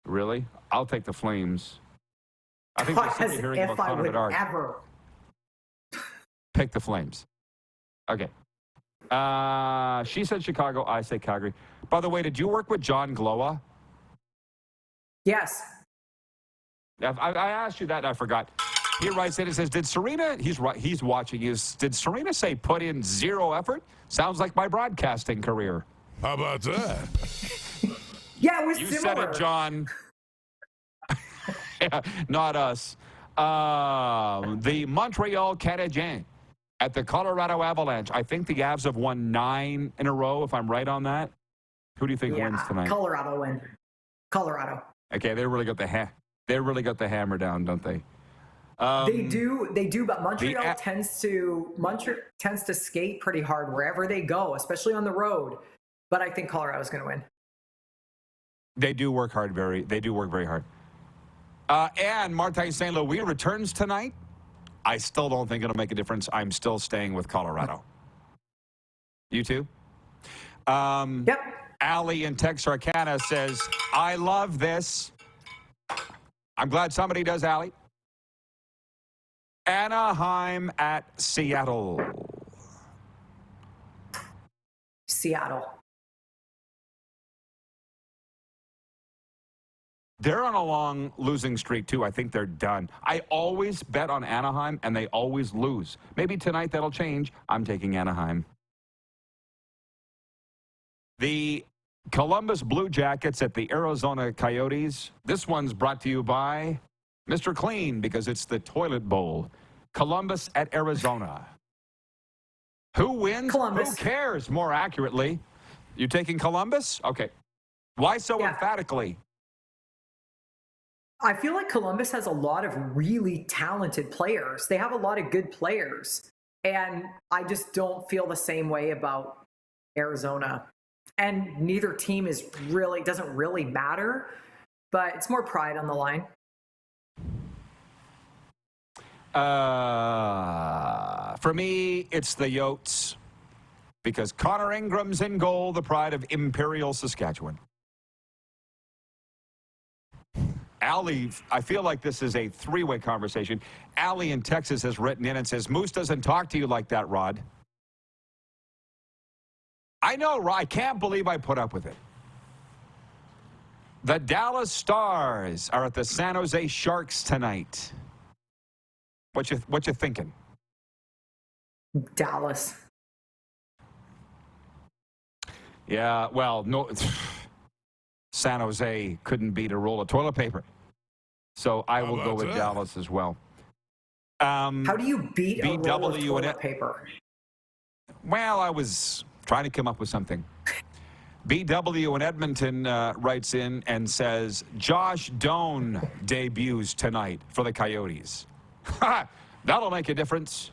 Really? I'll take the Flames. I think we're sick of hearing about Connor Bedard. Ever. Pick the Flames. Okay. She said Chicago. I say Calgary. By the way, did you work with John Glowa? Yes. I asked you that and I forgot. He writes in and says, did Serena, he's watching, did Serena say put in 0 effort? Sounds like my broadcasting career. How about that? Yeah, it was You similar. said it, John. Yeah, not us. The Montreal Canadiens at the Colorado Avalanche. I think the Avs have won 9 in a row, if I'm right on that. Who do you think wins tonight? Colorado win. Colorado. Okay, they really got the hammer down, don't they? They do, but Montreal tends to skate pretty hard wherever they go, especially on the road. But I think Colorado's going to win. They do work hard. They do work very hard. And Martin St. Louis returns tonight. I still don't think it'll make a difference. I'm still staying with Colorado. You too? Yep. Allie in Texarkana says, I love this. I'm glad somebody does, Allie. Anaheim at Seattle. Seattle. They're on a long losing streak, too. I think they're done. I always bet on Anaheim, and they always lose. Maybe tonight that'll change. I'm taking Anaheim. The Columbus Blue Jackets at the Arizona Coyotes. This one's brought to you by Mr. Clean, because it's the toilet bowl. Columbus at Arizona. Who wins? Columbus. Who cares, more accurately? You taking Columbus? Okay. Why so emphatically? I feel like Columbus has a lot of really talented players. They have a lot of good players. And I just don't feel the same way about Arizona. And neither team doesn't really matter, but it's more pride on the line. For me, it's the Yotes, because Connor Ingram's in goal, the pride of Imperial Saskatchewan. Allie, I feel like this is a 3-way conversation. Allie in Texas has written in and says, Moose doesn't talk to you like that, Rod. I know, Rod. I can't believe I put up with it. The Dallas Stars are at the San Jose Sharks tonight. What you thinking? Dallas. Yeah, well, no. San Jose couldn't beat a roll of toilet paper. So I will go with Dallas as well. How do you beat a roll of toilet paper? Well, I was trying to come up with something. BW in Edmonton writes in and says, Josh Doan debuts tonight for the Coyotes. That'll make a difference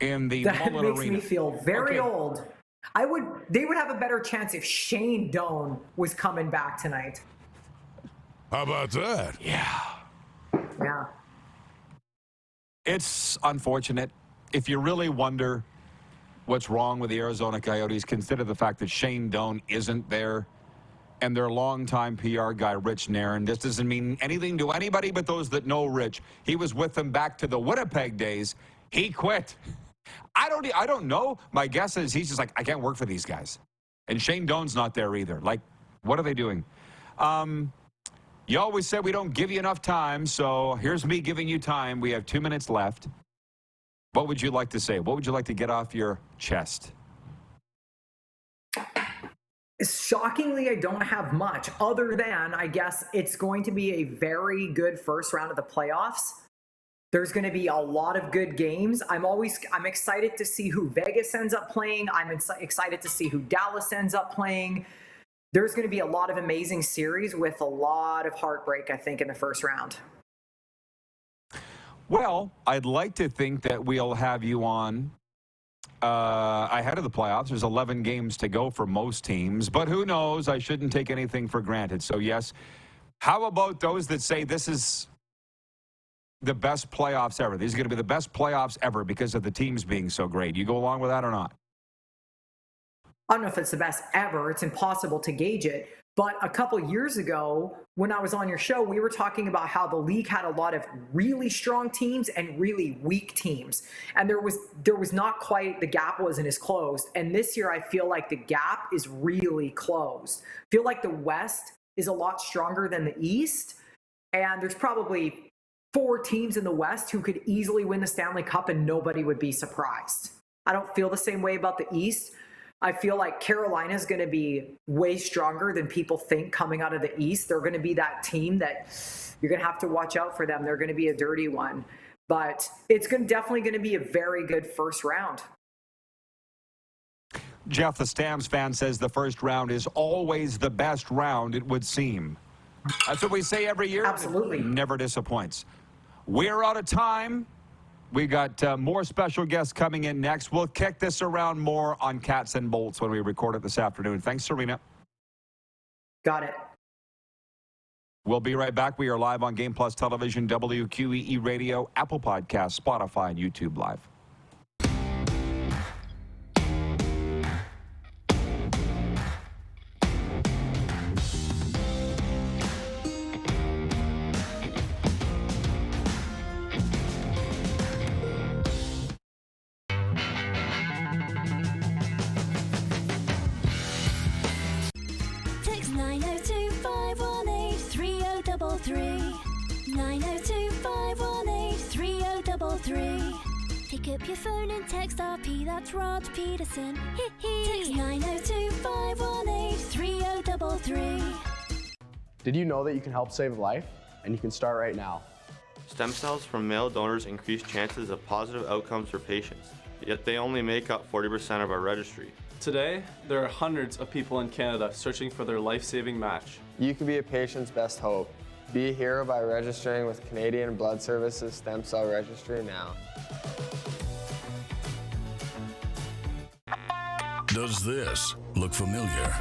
in the Mullet Arena. That makes me feel very old. They would have a better chance if Shane Doan was coming back tonight. How about that? Yeah. Yeah. It's unfortunate. If you really wonder what's wrong with the Arizona Coyotes, consider the fact that Shane Doan isn't there and their longtime PR guy, Rich Nairn. This doesn't mean anything to anybody but those that know Rich. He was with them back to the Winnipeg days. He quit. I don't know. My guess is he's just like, I can't work for these guys. And Shane Doan's not there either. Like, what are they doing? You always said we don't give you enough time, so here's me giving you time. We have 2 minutes left. What would you like to say? What would you like to get off your chest? Shockingly, I don't have much other than, I guess, it's going to be a very good first round of the playoffs. There's going to be a lot of good games. I'm excited to see who Vegas ends up playing. I'm excited to see who Dallas ends up playing. There's going to be a lot of amazing series with a lot of heartbreak, I think, in the first round. Well, I'd like to think that we'll have you on ahead of the playoffs. There's 11 games to go for most teams, but who knows? I shouldn't take anything for granted. So, yes, how about those that say this is the best playoffs ever? These are going to be the best playoffs ever because of the teams being so great. You go along with that or not? I don't know if it's the best ever. It's impossible to gauge it. But a couple years ago, when I was on your show, we were talking about how the league had a lot of really strong teams and really weak teams. And there was not quite, the gap wasn't as closed. And this year, I feel like the gap is really closed. I feel like the West is a lot stronger than the East. And there's probably 4 teams in the West who could easily win the Stanley Cup and nobody would be surprised. I don't feel the same way about the East. I feel like Carolina is going to be way stronger than people think coming out of the East. They're going to be that team that you're going to have to watch out for them. They're going to be a dirty one. But it's definitely going to be a very good first round. Jeff, the Stamps fan, says the first round is always the best round, it would seem. That's what we say every year. Absolutely. It never disappoints. We're out of time. We got more special guests coming in next. We'll kick this around more on Cats and Bolts when we record it this afternoon. Thanks, Serena. Got it. We'll be right back. We are live on Game Plus Television, WQEE Radio, Apple Podcasts, Spotify, and YouTube Live. Text 902-518-3033. 902-518-3033. Pick up your phone and text RP, that's Rod Pedersen. Text 902-518-3033. Did you know that you can help save a life? And you can start right now. Stem cells from male donors increase chances of positive outcomes for patients, yet they only make up 40% of our registry. Today, there are hundreds of people in Canada searching for their life-saving match. You can be a patient's best hope. Be a hero by registering with Canadian Blood Services Stem Cell Registry now. Does this look familiar?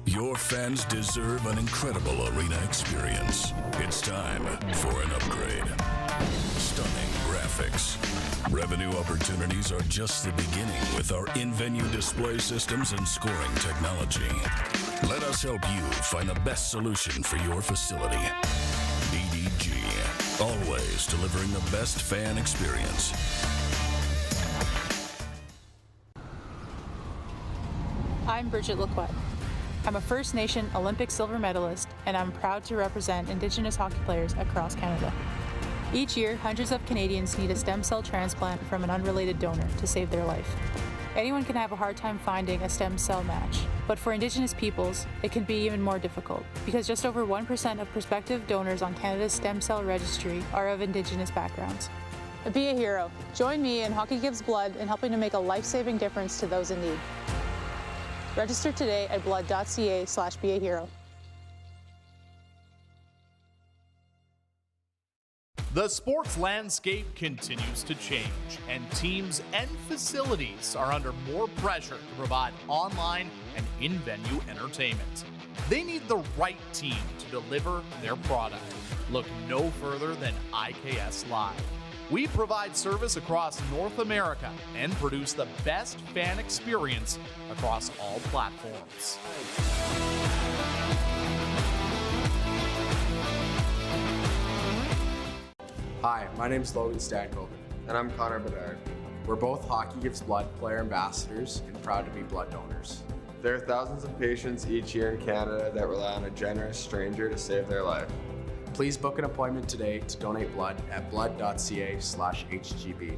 Your fans deserve an incredible arena experience. It's time for an upgrade. Stunning graphics. Revenue opportunities are just the beginning with our in-venue display systems and scoring technology. Let us help you find the best solution for your facility. EDG, always delivering the best fan experience. I'm Bridget Lacquette. I'm a First Nation Olympic silver medalist, and I'm proud to represent Indigenous hockey players across Canada. Each year, hundreds of Canadians need a stem cell transplant from an unrelated donor to save their life. Anyone can have a hard time finding a stem cell match, but for Indigenous peoples, it can be even more difficult because just over 1% of prospective donors on Canada's stem cell registry are of Indigenous backgrounds. Be a hero. Join me in Hockey Gives Blood in helping to make a life-saving difference to those in need. Register today at blood.ca/beahero. The sports landscape continues to change, and teams and facilities are under more pressure to provide online and in-venue entertainment. They need the right team to deliver their product. Look no further than IKS Live. We provide service across North America and produce the best fan experience across all platforms. Hi, my name's Logan Stankoven. And I'm Connor Bedard. We're both Hockey Gives Blood player ambassadors and proud to be blood donors. There are thousands of patients each year in Canada that rely on a generous stranger to save their life. Please book an appointment today to donate blood at blood.ca/HGB.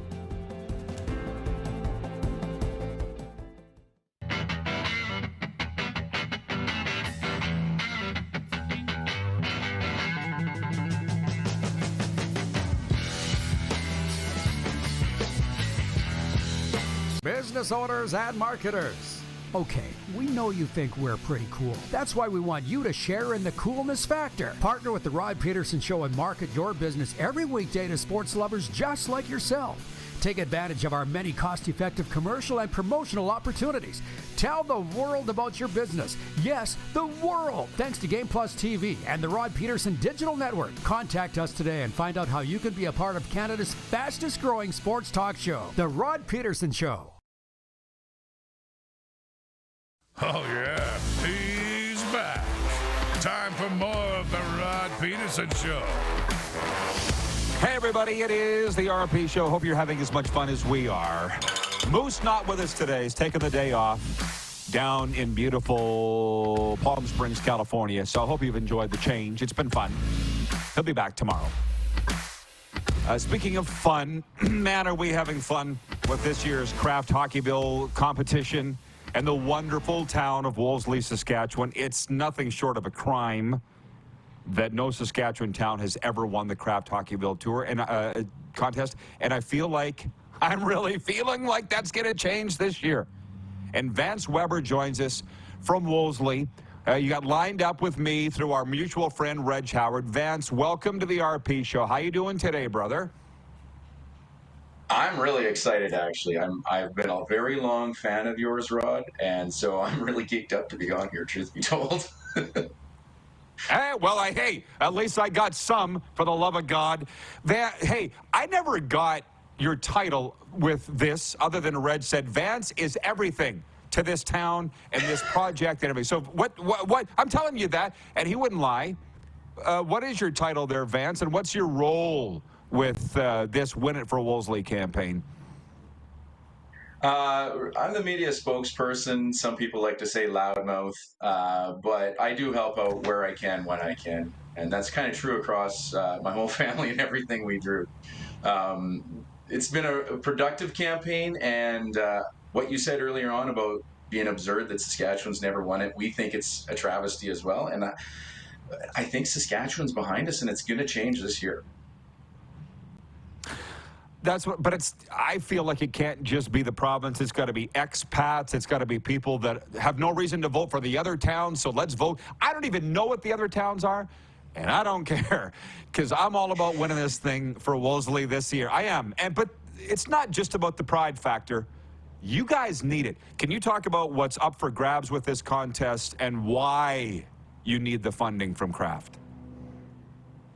Business owners and marketers. Okay, we know you think we're pretty cool. That's why we want you to share in the coolness factor. Partner with the Rod Pedersen Show and market your business every weekday to sports lovers just like yourself. Take advantage of our many cost-effective commercial and promotional opportunities. Tell the world about your business. Yes, the world. Thanks to Game Plus TV and the Rod Pedersen Digital Network. Contact us today and find out how you can be a part of Canada's fastest-growing sports talk show, The Rod Pedersen Show. Oh, yeah, he's back. Time for more of the Rod Pedersen Show. Hey, everybody, it is the RP Show. Hope you're having as much fun as we are. Moose not with us today. He's taking the day off down in beautiful Palm Springs, California. So I hope you've enjoyed the change. It's been fun. He'll be back tomorrow. Speaking of fun, man, are we having fun with this year's Kraft Hockeyville competition and the wonderful town of Wolseley, Saskatchewan. It's nothing short of a crime that no Saskatchewan town has ever won the Kraft Hockeyville Tour and contest. And I feel like, I'm really feeling like that's going to change this year. And Vance Weber joins us from Wolseley. You got lined up with me through our mutual friend, Reg Howard. Vance, welcome to the RP Show. How you doing today, brother? I'm really excited, actually. I've been a very long fan of yours, Rod, and so I'm really geeked up to be on here, truth be told. Hey, at least I got some, for the love of God. Hey, I never got your title with this, other than Reg said, Vance is everything to this town and this project and everything. So what? I'm telling you that, and he wouldn't lie. What is your title there, Vance, and what's your role with this Win It for Wolseley campaign? I'm the media spokesperson. Some people like to say loudmouth, but I do help out where I can, when I can. And that's kind of true across my whole family and everything we do. It's been a productive campaign, and what you said earlier on about being absurd that Saskatchewan's never won it, we think it's a travesty as well. And I think Saskatchewan's behind us, and it's going to change this year. I feel like it can't just be the province. It's got to be expats. It's got to be people that have no reason to vote for the other towns. So let's vote. I don't even know what the other towns are, and I don't care, because I'm all about winning this thing for Wolseley this year. I am. But it's not just about the pride factor. You guys need it. Can you talk about what's up for grabs with this contest and why you need the funding from Kraft?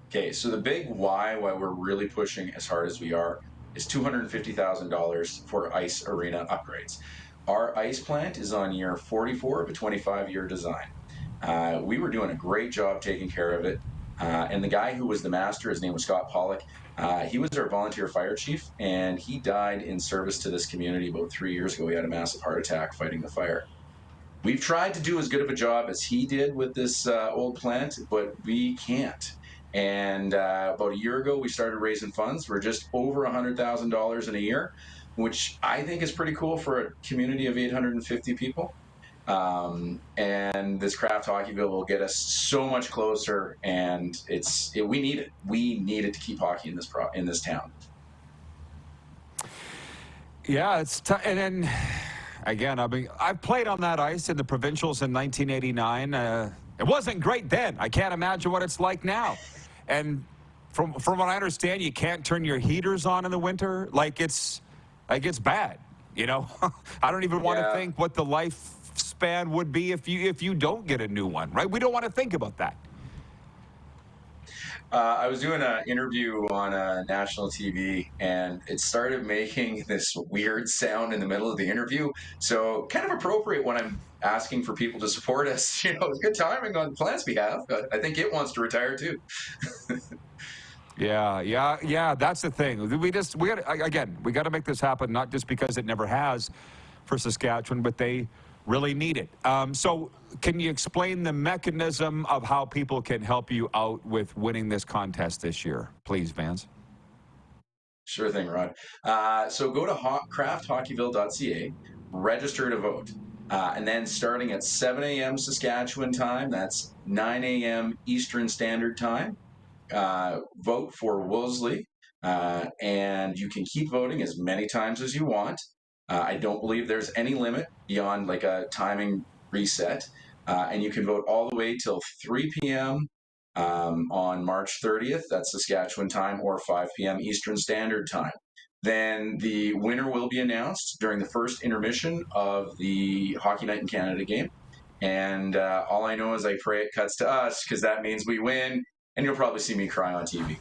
Okay, so the big why we're really pushing as hard as we are is $250,000 for ice arena upgrades. Our ice plant is on year 44 of a 25-year design. We were doing a great job taking care of it, and the guy who was the master, his name was Scott Pollock, he was our volunteer fire chief, and he died in service to this community about 3 years ago. He had a massive heart attack fighting the fire. We've tried to do as good of a job as he did with this old plant, but we can't. And about a year ago, we started raising funds. We're just over $100,000 in a year, which I think is pretty cool for a community of 850 people. And this Kraft Hockeyville will get us so much closer, and we need it. We need it to keep hockey in this town. Yeah, it's and then again, I've played on that ice in the provincials in 1989. It wasn't great then. I can't imagine what it's like now. And from what I understand, you can't turn your heaters on in the winter. Like it's bad, you know. I don't even want to think what the life lifespan would be if you don't get a new one, right? We don't want to think about that. I was doing an interview on national TV, and it started making this weird sound in the middle of the interview. So kind of appropriate when I'm asking for people to support us. It's good timing on the plant's behalf. But I think it wants to retire too. Yeah. That's we got to make this happen, not just because it never has for Saskatchewan, but they really need it. So can you explain the mechanism of how people can help you out with winning this contest this year, please, Vance? Sure thing, Rod. So go to krafthockeyville.ca, register to vote. And then starting at 7 a.m. Saskatchewan time, that's 9 a.m. Eastern Standard Time, vote for Wolseley. And you can keep voting as many times as you want. I don't believe there's any limit beyond like a timing reset. And you can vote all the way till 3 p.m. On March 30th, that's Saskatchewan time, or 5 p.m. Eastern Standard Time. Then the winner will be announced during the first intermission of the Hockey Night in Canada game. And all I know is I pray it cuts to us, because that means we win, and you'll probably see me cry on TV.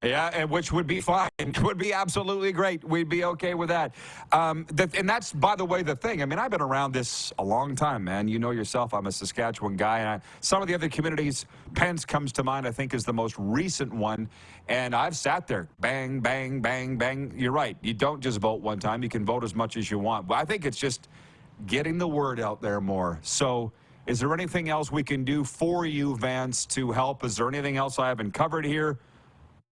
Yeah, and which would be fine. It would be absolutely great. We'd be okay with that. And that's, by the way, the thing. I mean, I've been around this a long time, man. You know yourself, I'm a Saskatchewan guy. And some of the other communities, Pence comes to mind, I think, is the most recent one. And I've sat there, bang, bang, bang, bang. You're right. You don't just vote one time. You can vote as much as you want. But I think it's just getting the word out there more. So is there anything else we can do for you, Vance, to help? Is there anything else I haven't covered here?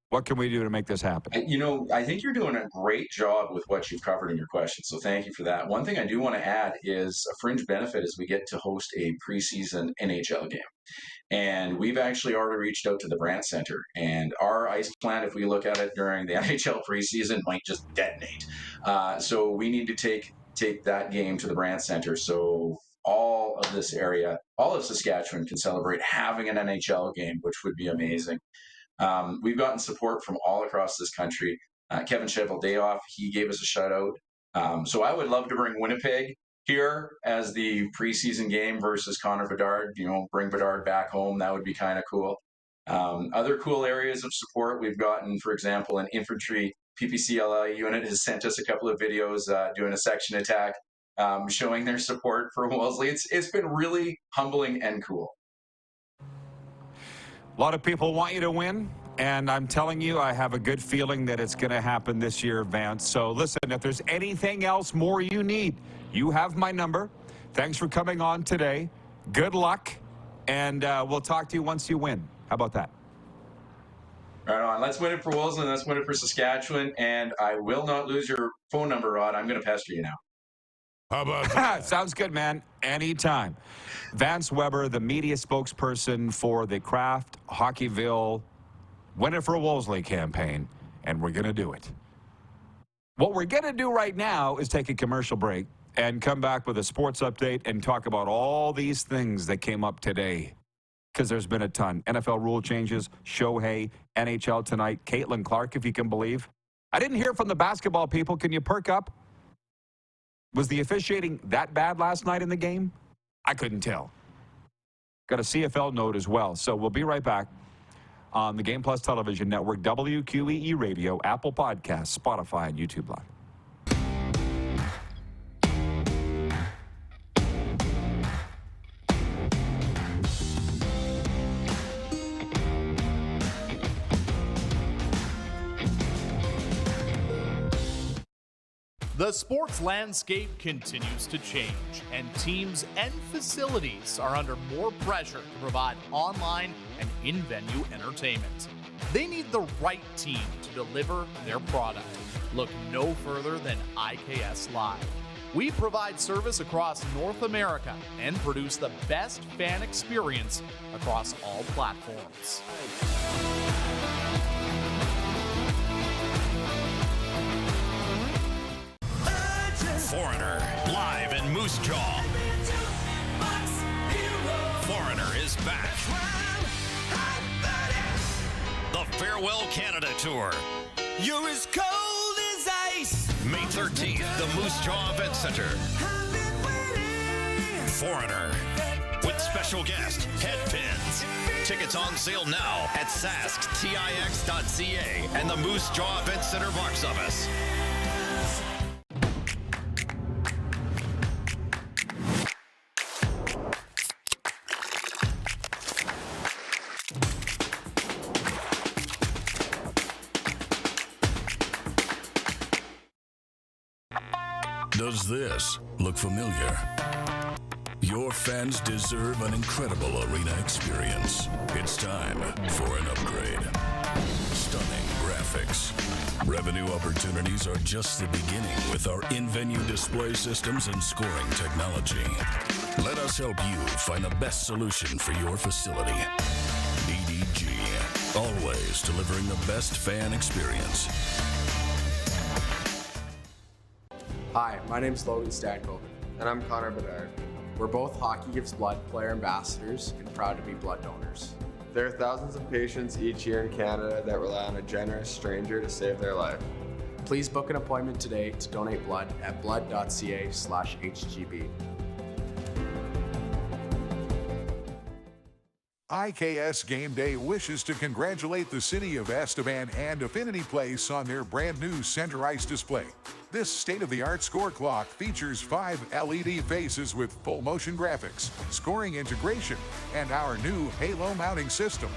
What can we do to make this happen? I think you're doing a great job with what you've covered in your questions, so thank you for that. One thing I do want to add is a fringe benefit is we get to host a preseason NHL game. And we've actually already reached out to the Brandt Center, and our ice plant, if we look at it during the NHL preseason, might just detonate. So we need to take that game to the Brandt Center, so all of this area, all of Saskatchewan can celebrate having an NHL game, which would be amazing. We've gotten support from all across this country. Kevin Cheveldayoff, he gave us a shout out. So I would love to bring Winnipeg here as the preseason game versus Connor Bedard. Bring Bedard back home. That would be kind of cool. Other cool areas of support we've gotten, for example, an infantry PPCLI unit has sent us a couple of videos doing a section attack, showing their support for Wolseley. It's been really humbling and cool. A lot of people want you to win, and I'm telling you, I have a good feeling that it's going to happen this year, Vance. So listen, if there's anything else more you need, you have my number. Thanks for coming on today. Good luck, and we'll talk to you once you win. How about that? Right on. Let's win it for Wolseley. Let's win it for Saskatchewan, and I will not lose your phone number, Rod. I'm going to pester you now. How about that? Sounds good, man. Anytime. Vance Weber, the media spokesperson for the Kraft, Hockeyville, Win It for Wolseley campaign, and we're going to do it. What we're going to do right now is take a commercial break and come back with a sports update and talk about all these things that came up today, because there's been a ton. NFL rule changes, Shohei, NHL tonight, Caitlin Clark, if you can believe. I didn't hear from the basketball people. Can you perk up? Was the officiating that bad last night in the game? I couldn't tell. Got a CFL note as well. So we'll be right back on the Game Plus Television Network, WQEE Radio, Apple Podcasts, Spotify, and YouTube Live. The sports landscape continues to change, and teams and facilities are under more pressure to provide online and in-venue entertainment. They need the right team to deliver their product. Look no further than IKS Live. We provide service across North America and produce the best fan experience across all platforms. Foreigner, live in Moose Jaw. Foreigner is back. The Farewell Canada Tour. You're as cold as ice. May 13th, the Moose Jaw Event Center. Foreigner with special guest Head Pins. Tickets on sale now at sasktix.ca and the Moose Jaw Event Center box office. Does this look familiar? Your fans deserve an incredible arena experience. It's time for an upgrade. Stunning graphics. Revenue opportunities are just the beginning with our in-venue display systems and scoring technology. Let us help you find the best solution for your facility. EDG, always delivering the best fan experience. Hi, my name's Logan Stankoven. And I'm Connor Bedard. We're both Hockey Gives Blood player ambassadors and proud to be blood donors. There are thousands of patients each year in Canada that rely on a generous stranger to save their life. Please book an appointment today to donate blood at blood.ca/HGB. IKS Game Day wishes to congratulate the city of Estevan and Affinity Place on their brand new center ice display. This state-of-the-art score clock features 5 LED faces with full motion graphics, scoring integration, and our new halo mounting system.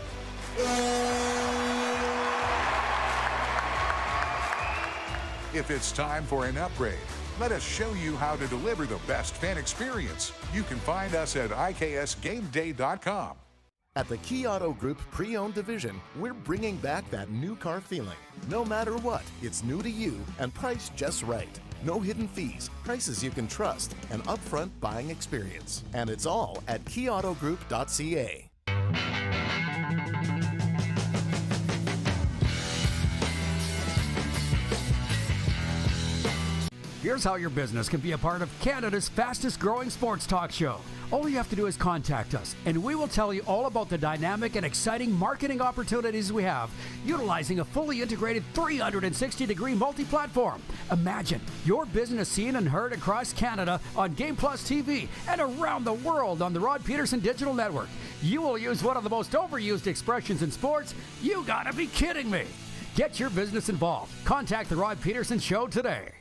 If it's time for an upgrade, let us show you how to deliver the best fan experience. You can find us at iksgameday.com. At the Key Auto Group Pre-Owned Division, we're bringing back that new car feeling. No matter what, it's new to you and priced just right. No hidden fees, prices you can trust, an upfront buying experience. And it's all at keyautogroup.ca. Here's how your business can be a part of Canada's fastest growing sports talk show. All you have to do is contact us, and we will tell you all about the dynamic and exciting marketing opportunities we have, utilizing a fully integrated 360-degree multi-platform. Imagine your business seen and heard across Canada on Game Plus TV and around the world on the Rod Pedersen Digital Network. You will use one of the most overused expressions in sports. You gotta be kidding me. Get your business involved. Contact the Rod Pedersen Show today.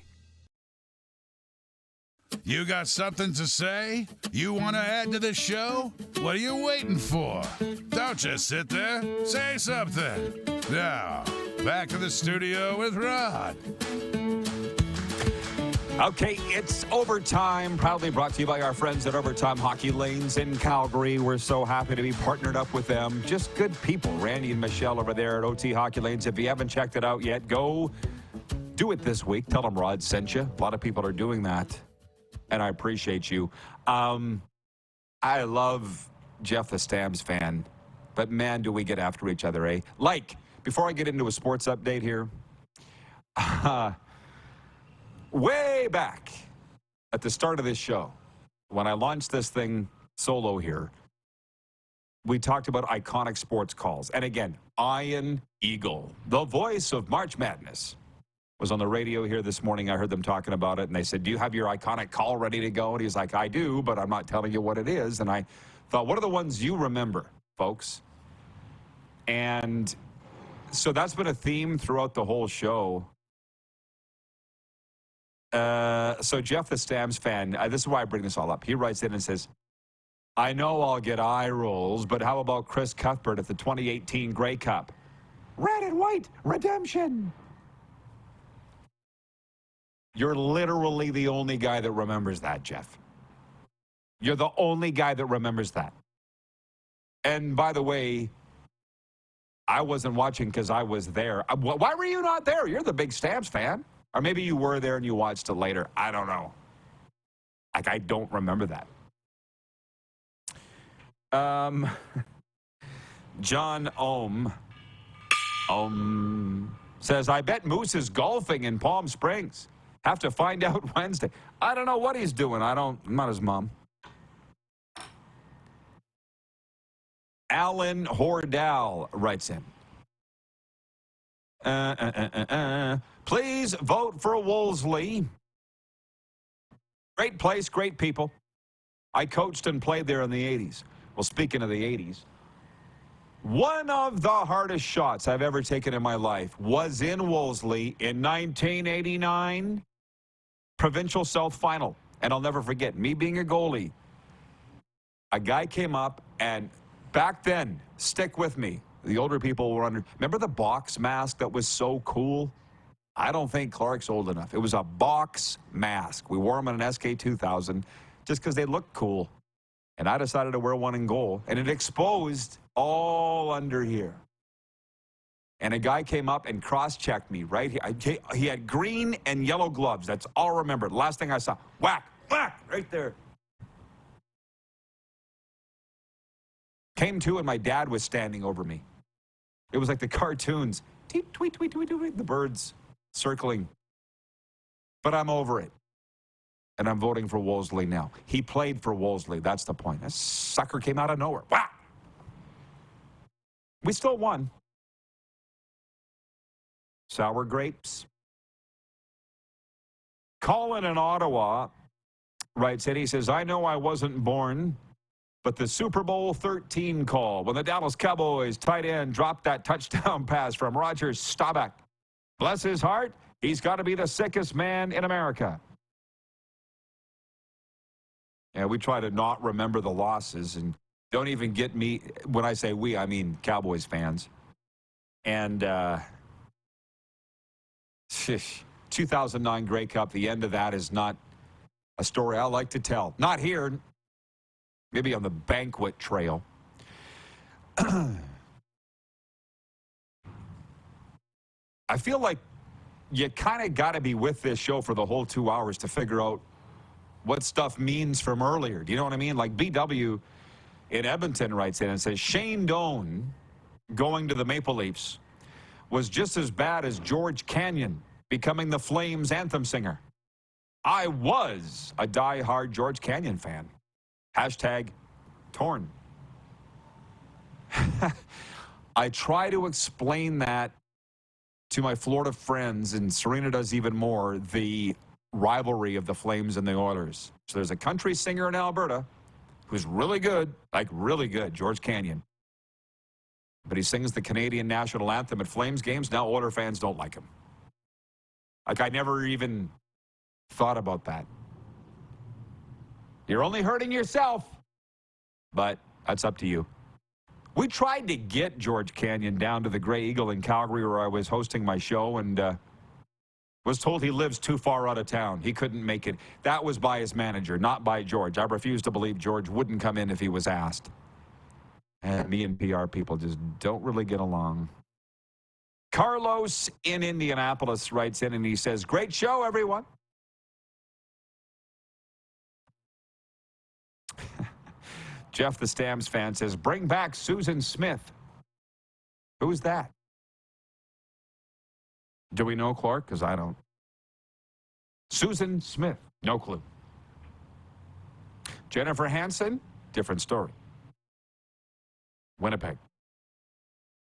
You got something to say? You want to add to the show? What are you waiting for? Don't just sit there. Say something. Now, back to the studio with Rod. Okay, it's overtime. Proudly brought to you by our friends at Overtime Hockey Lanes in Calgary. We're so happy to be partnered up with them. Just good people. Randy and Michelle over there at OT Hockey Lanes. If you haven't checked it out yet, go do it this week. Tell them Rod sent you. A lot of people are doing that. And I appreciate you. I love Jeff the Stamps fan, but man, do we get after each other, eh? Like, before I get into a sports update here, way back at the start of this show, when I launched this thing solo here, we talked about iconic sports calls. And again, Ian Eagle, the voice of March Madness, was on the radio here this morning. I heard them talking about it, and they said, do you have your iconic call ready to go? And he's like, I do, but I'm not telling you what it is. And I thought, what are the ones you remember, folks? And so that's been a theme throughout the whole show. So Jeff the Stamps fan, this is why I bring this all up. He writes in and says, I know I'll get eye rolls, but how about Chris Cuthbert at the 2018 Grey Cup? Red and white, redemption. You're literally the only guy that remembers that, Jeff. You're the only guy that remembers that. And by the way, I wasn't watching because I was there. Why were you not there? You're the big Stamps fan. Or maybe you were there and you watched it later. I don't know. Like, I don't remember that. John Ohm says, I bet Moose is golfing in Palm Springs. Have to find out Wednesday. I don't know what he's doing. I'm not his mom. Alan Hordal writes in. Please vote for Wolseley. Great place, great people. I coached and played there in the 80s. Well, speaking of the 80s, one of the hardest shots I've ever taken in my life was in Wolseley in 1989, Provincial South Final. And I'll never forget, me being a goalie, a guy came up, and back then, stick with me, the older people were under, remember the box mask that was so cool? I don't think Clark's old enough. It was a box mask. We wore them in an SK2000 just because they looked cool. And I decided to wear one in goal, and it exposed all under here. And a guy came up and cross-checked me right here. He had green and yellow gloves. That's all I remember. Last thing I saw, whack, whack, right there. Came to, and my dad was standing over me. It was like the cartoons. Tweet, tweet, tweet, tweet, tweet, the birds circling. But I'm over it. And I'm voting for Wolseley now. He played for Wolseley. That's the point. That sucker came out of nowhere. Wow. We still won. Sour grapes. Colin in Ottawa writes in, he says, I know I wasn't born, but the Super Bowl 13 call when the Dallas Cowboys tight end dropped that touchdown pass from Roger Staubach. Bless his heart, he's got to be the sickest man in America. Yeah, we try to not remember the losses, and don't even get me, when I say we, I mean Cowboys fans. And 2009 Grey Cup, the end of that is not a story I like to tell. Not here, maybe on the banquet trail. I feel like you kind of got to be with this show for the whole 2 hours to figure out what stuff means from earlier. Do you know what I mean? Like BW in Edmonton writes in and says, Shane Doan going to the Maple Leafs was just as bad as George Canyon becoming the Flames anthem singer. I was a die-hard George Canyon fan. Hashtag torn. I try to explain that to my Florida friends, and Serena does even more, the rivalry of the Flames and the Oilers. So there's a country singer in Alberta who's really good, like really good, George Canyon. But he sings the Canadian national anthem at Flames games. Now Oiler fans don't like him. Like, I never even thought about that. You're only hurting yourself. But that's up to you. We tried to get George Canyon down to the Grey Eagle in Calgary where I was hosting my show, and was told he lives too far out of town. He couldn't make it. That was by his manager, not by George. I refuse to believe George wouldn't come in if he was asked. And me and PR people just don't really get along. Carlos in Indianapolis writes in and he says, great show, everyone. Jeff the Stamps fan says, bring back Susan Smith. Who's that? Do we know, Clark? Because I don't. Susan Smith, no clue. Jennifer Hansen, different story. Winnipeg.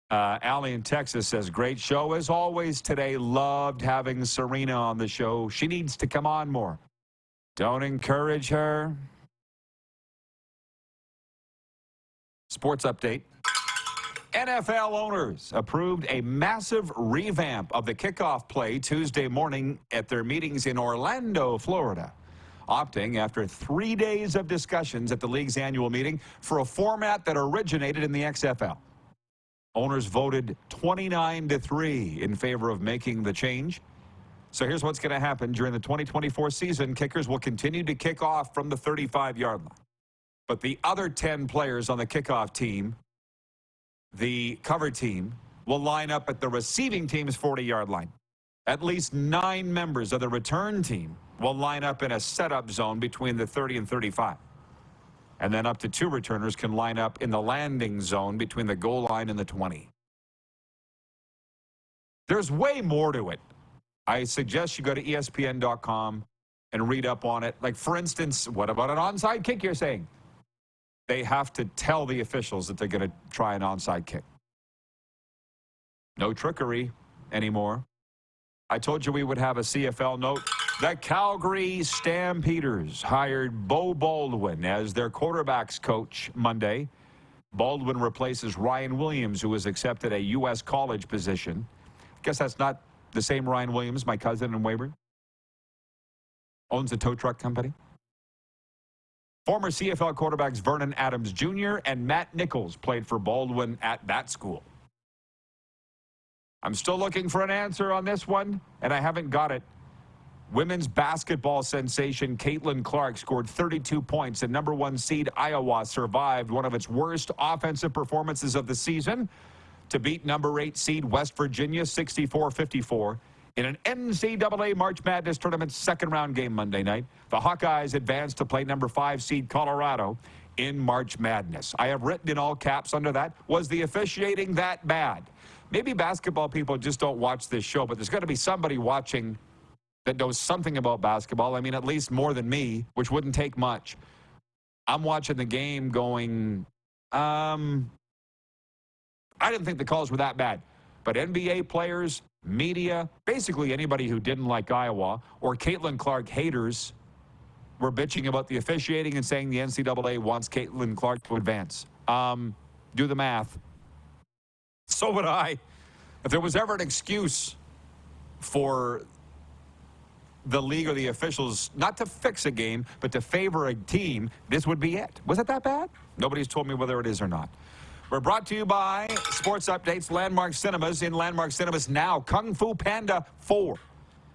Allie in Texas says, great show as always today. Loved having Serena on the show. She needs to come on more. Don't encourage her. Sports update. NFL owners approved a massive revamp of the kickoff play Tuesday morning at their meetings in Orlando, Florida, opting after 3 days of discussions at the league's annual meeting for a format that originated in the XFL. Owners voted 29-3 in favor of making the change. So here's what's going to happen during the 2024 season. Kickers will continue to kick off from the 35-yard line. But the other 10 players on the kickoff team, the cover team, will line up at the receiving team's 40-yard line. At least 9 members of the return team will line up in a setup zone between the 30 and 35. And then up to 2 returners can line up in the landing zone between the goal line and the 20. There's way more to it. I suggest you go to ESPN.com and read up on it. Like, for instance, what about an onside kick, you're saying? They have to tell the officials that they're going to try an onside kick. No trickery anymore. I told you we would have a CFL note The Calgary Stampeders hired Bo Baldwin as their quarterbacks coach Monday. Baldwin replaces Ryan Williams, who has accepted a U.S. college position. I guess that's not the same Ryan Williams, my cousin in Weyburn. Owns a tow truck company. Former CFL quarterbacks Vernon Adams Jr. and Matt Nichols played for Baldwin at that school. I'm still looking for an answer on this one, and I haven't got it. Women's basketball sensation Caitlin Clark scored 32 points, and number 1 seed Iowa survived one of its worst offensive performances of the season to beat number 8 seed West Virginia 64-54 in an NCAA March Madness tournament second-round game Monday night. The Hawkeyes advanced to play number 5 seed Colorado in March Madness. I have written in all caps under that, was the officiating that bad? Maybe basketball people just don't watch this show, but there's got to be somebody watching that knows something about basketball. I mean, at least more than me, which wouldn't take much. I'm watching the game going, I didn't think the calls were that bad. But NBA players, media, basically anybody who didn't like Iowa or Caitlin Clark haters were bitching about the officiating and saying the NCAA wants Caitlin Clark to advance. Do the math. So would I. If there was ever an excuse for the league or the officials not to fix a game, but to favor a team, this would be it. Was it that bad? Nobody's told me whether it is or not. We're brought to you by Sports Updates, Landmark Cinemas. In Landmark Cinemas now, Kung Fu Panda 4.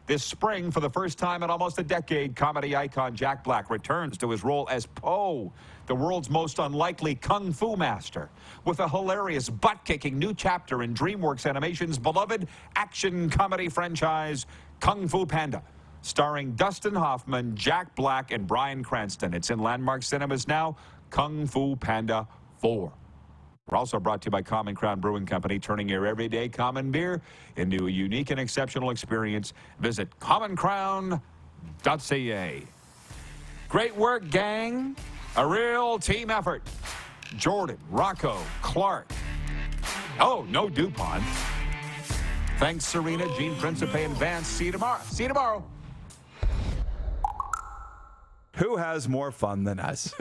This spring, for the first time in almost a decade, comedy icon Jack Black returns to his role as Po, the world's most unlikely kung fu master, with a hilarious, butt-kicking new chapter in DreamWorks Animation's beloved action comedy franchise, Kung Fu Panda, starring Dustin Hoffman, Jack Black, and Bryan Cranston. It's in Landmark Cinemas now, Kung Fu Panda 4. We're also brought to you by Common Crown Brewing Company, turning your everyday common beer into a unique and exceptional experience. Visit commoncrown.ca. Great work, gang. A real team effort. Jordan, Rocco, Clark. Oh, no DuPont. Thanks, Serena, Gene Principe, and Vance. See you tomorrow. See you tomorrow. Who has more fun than us?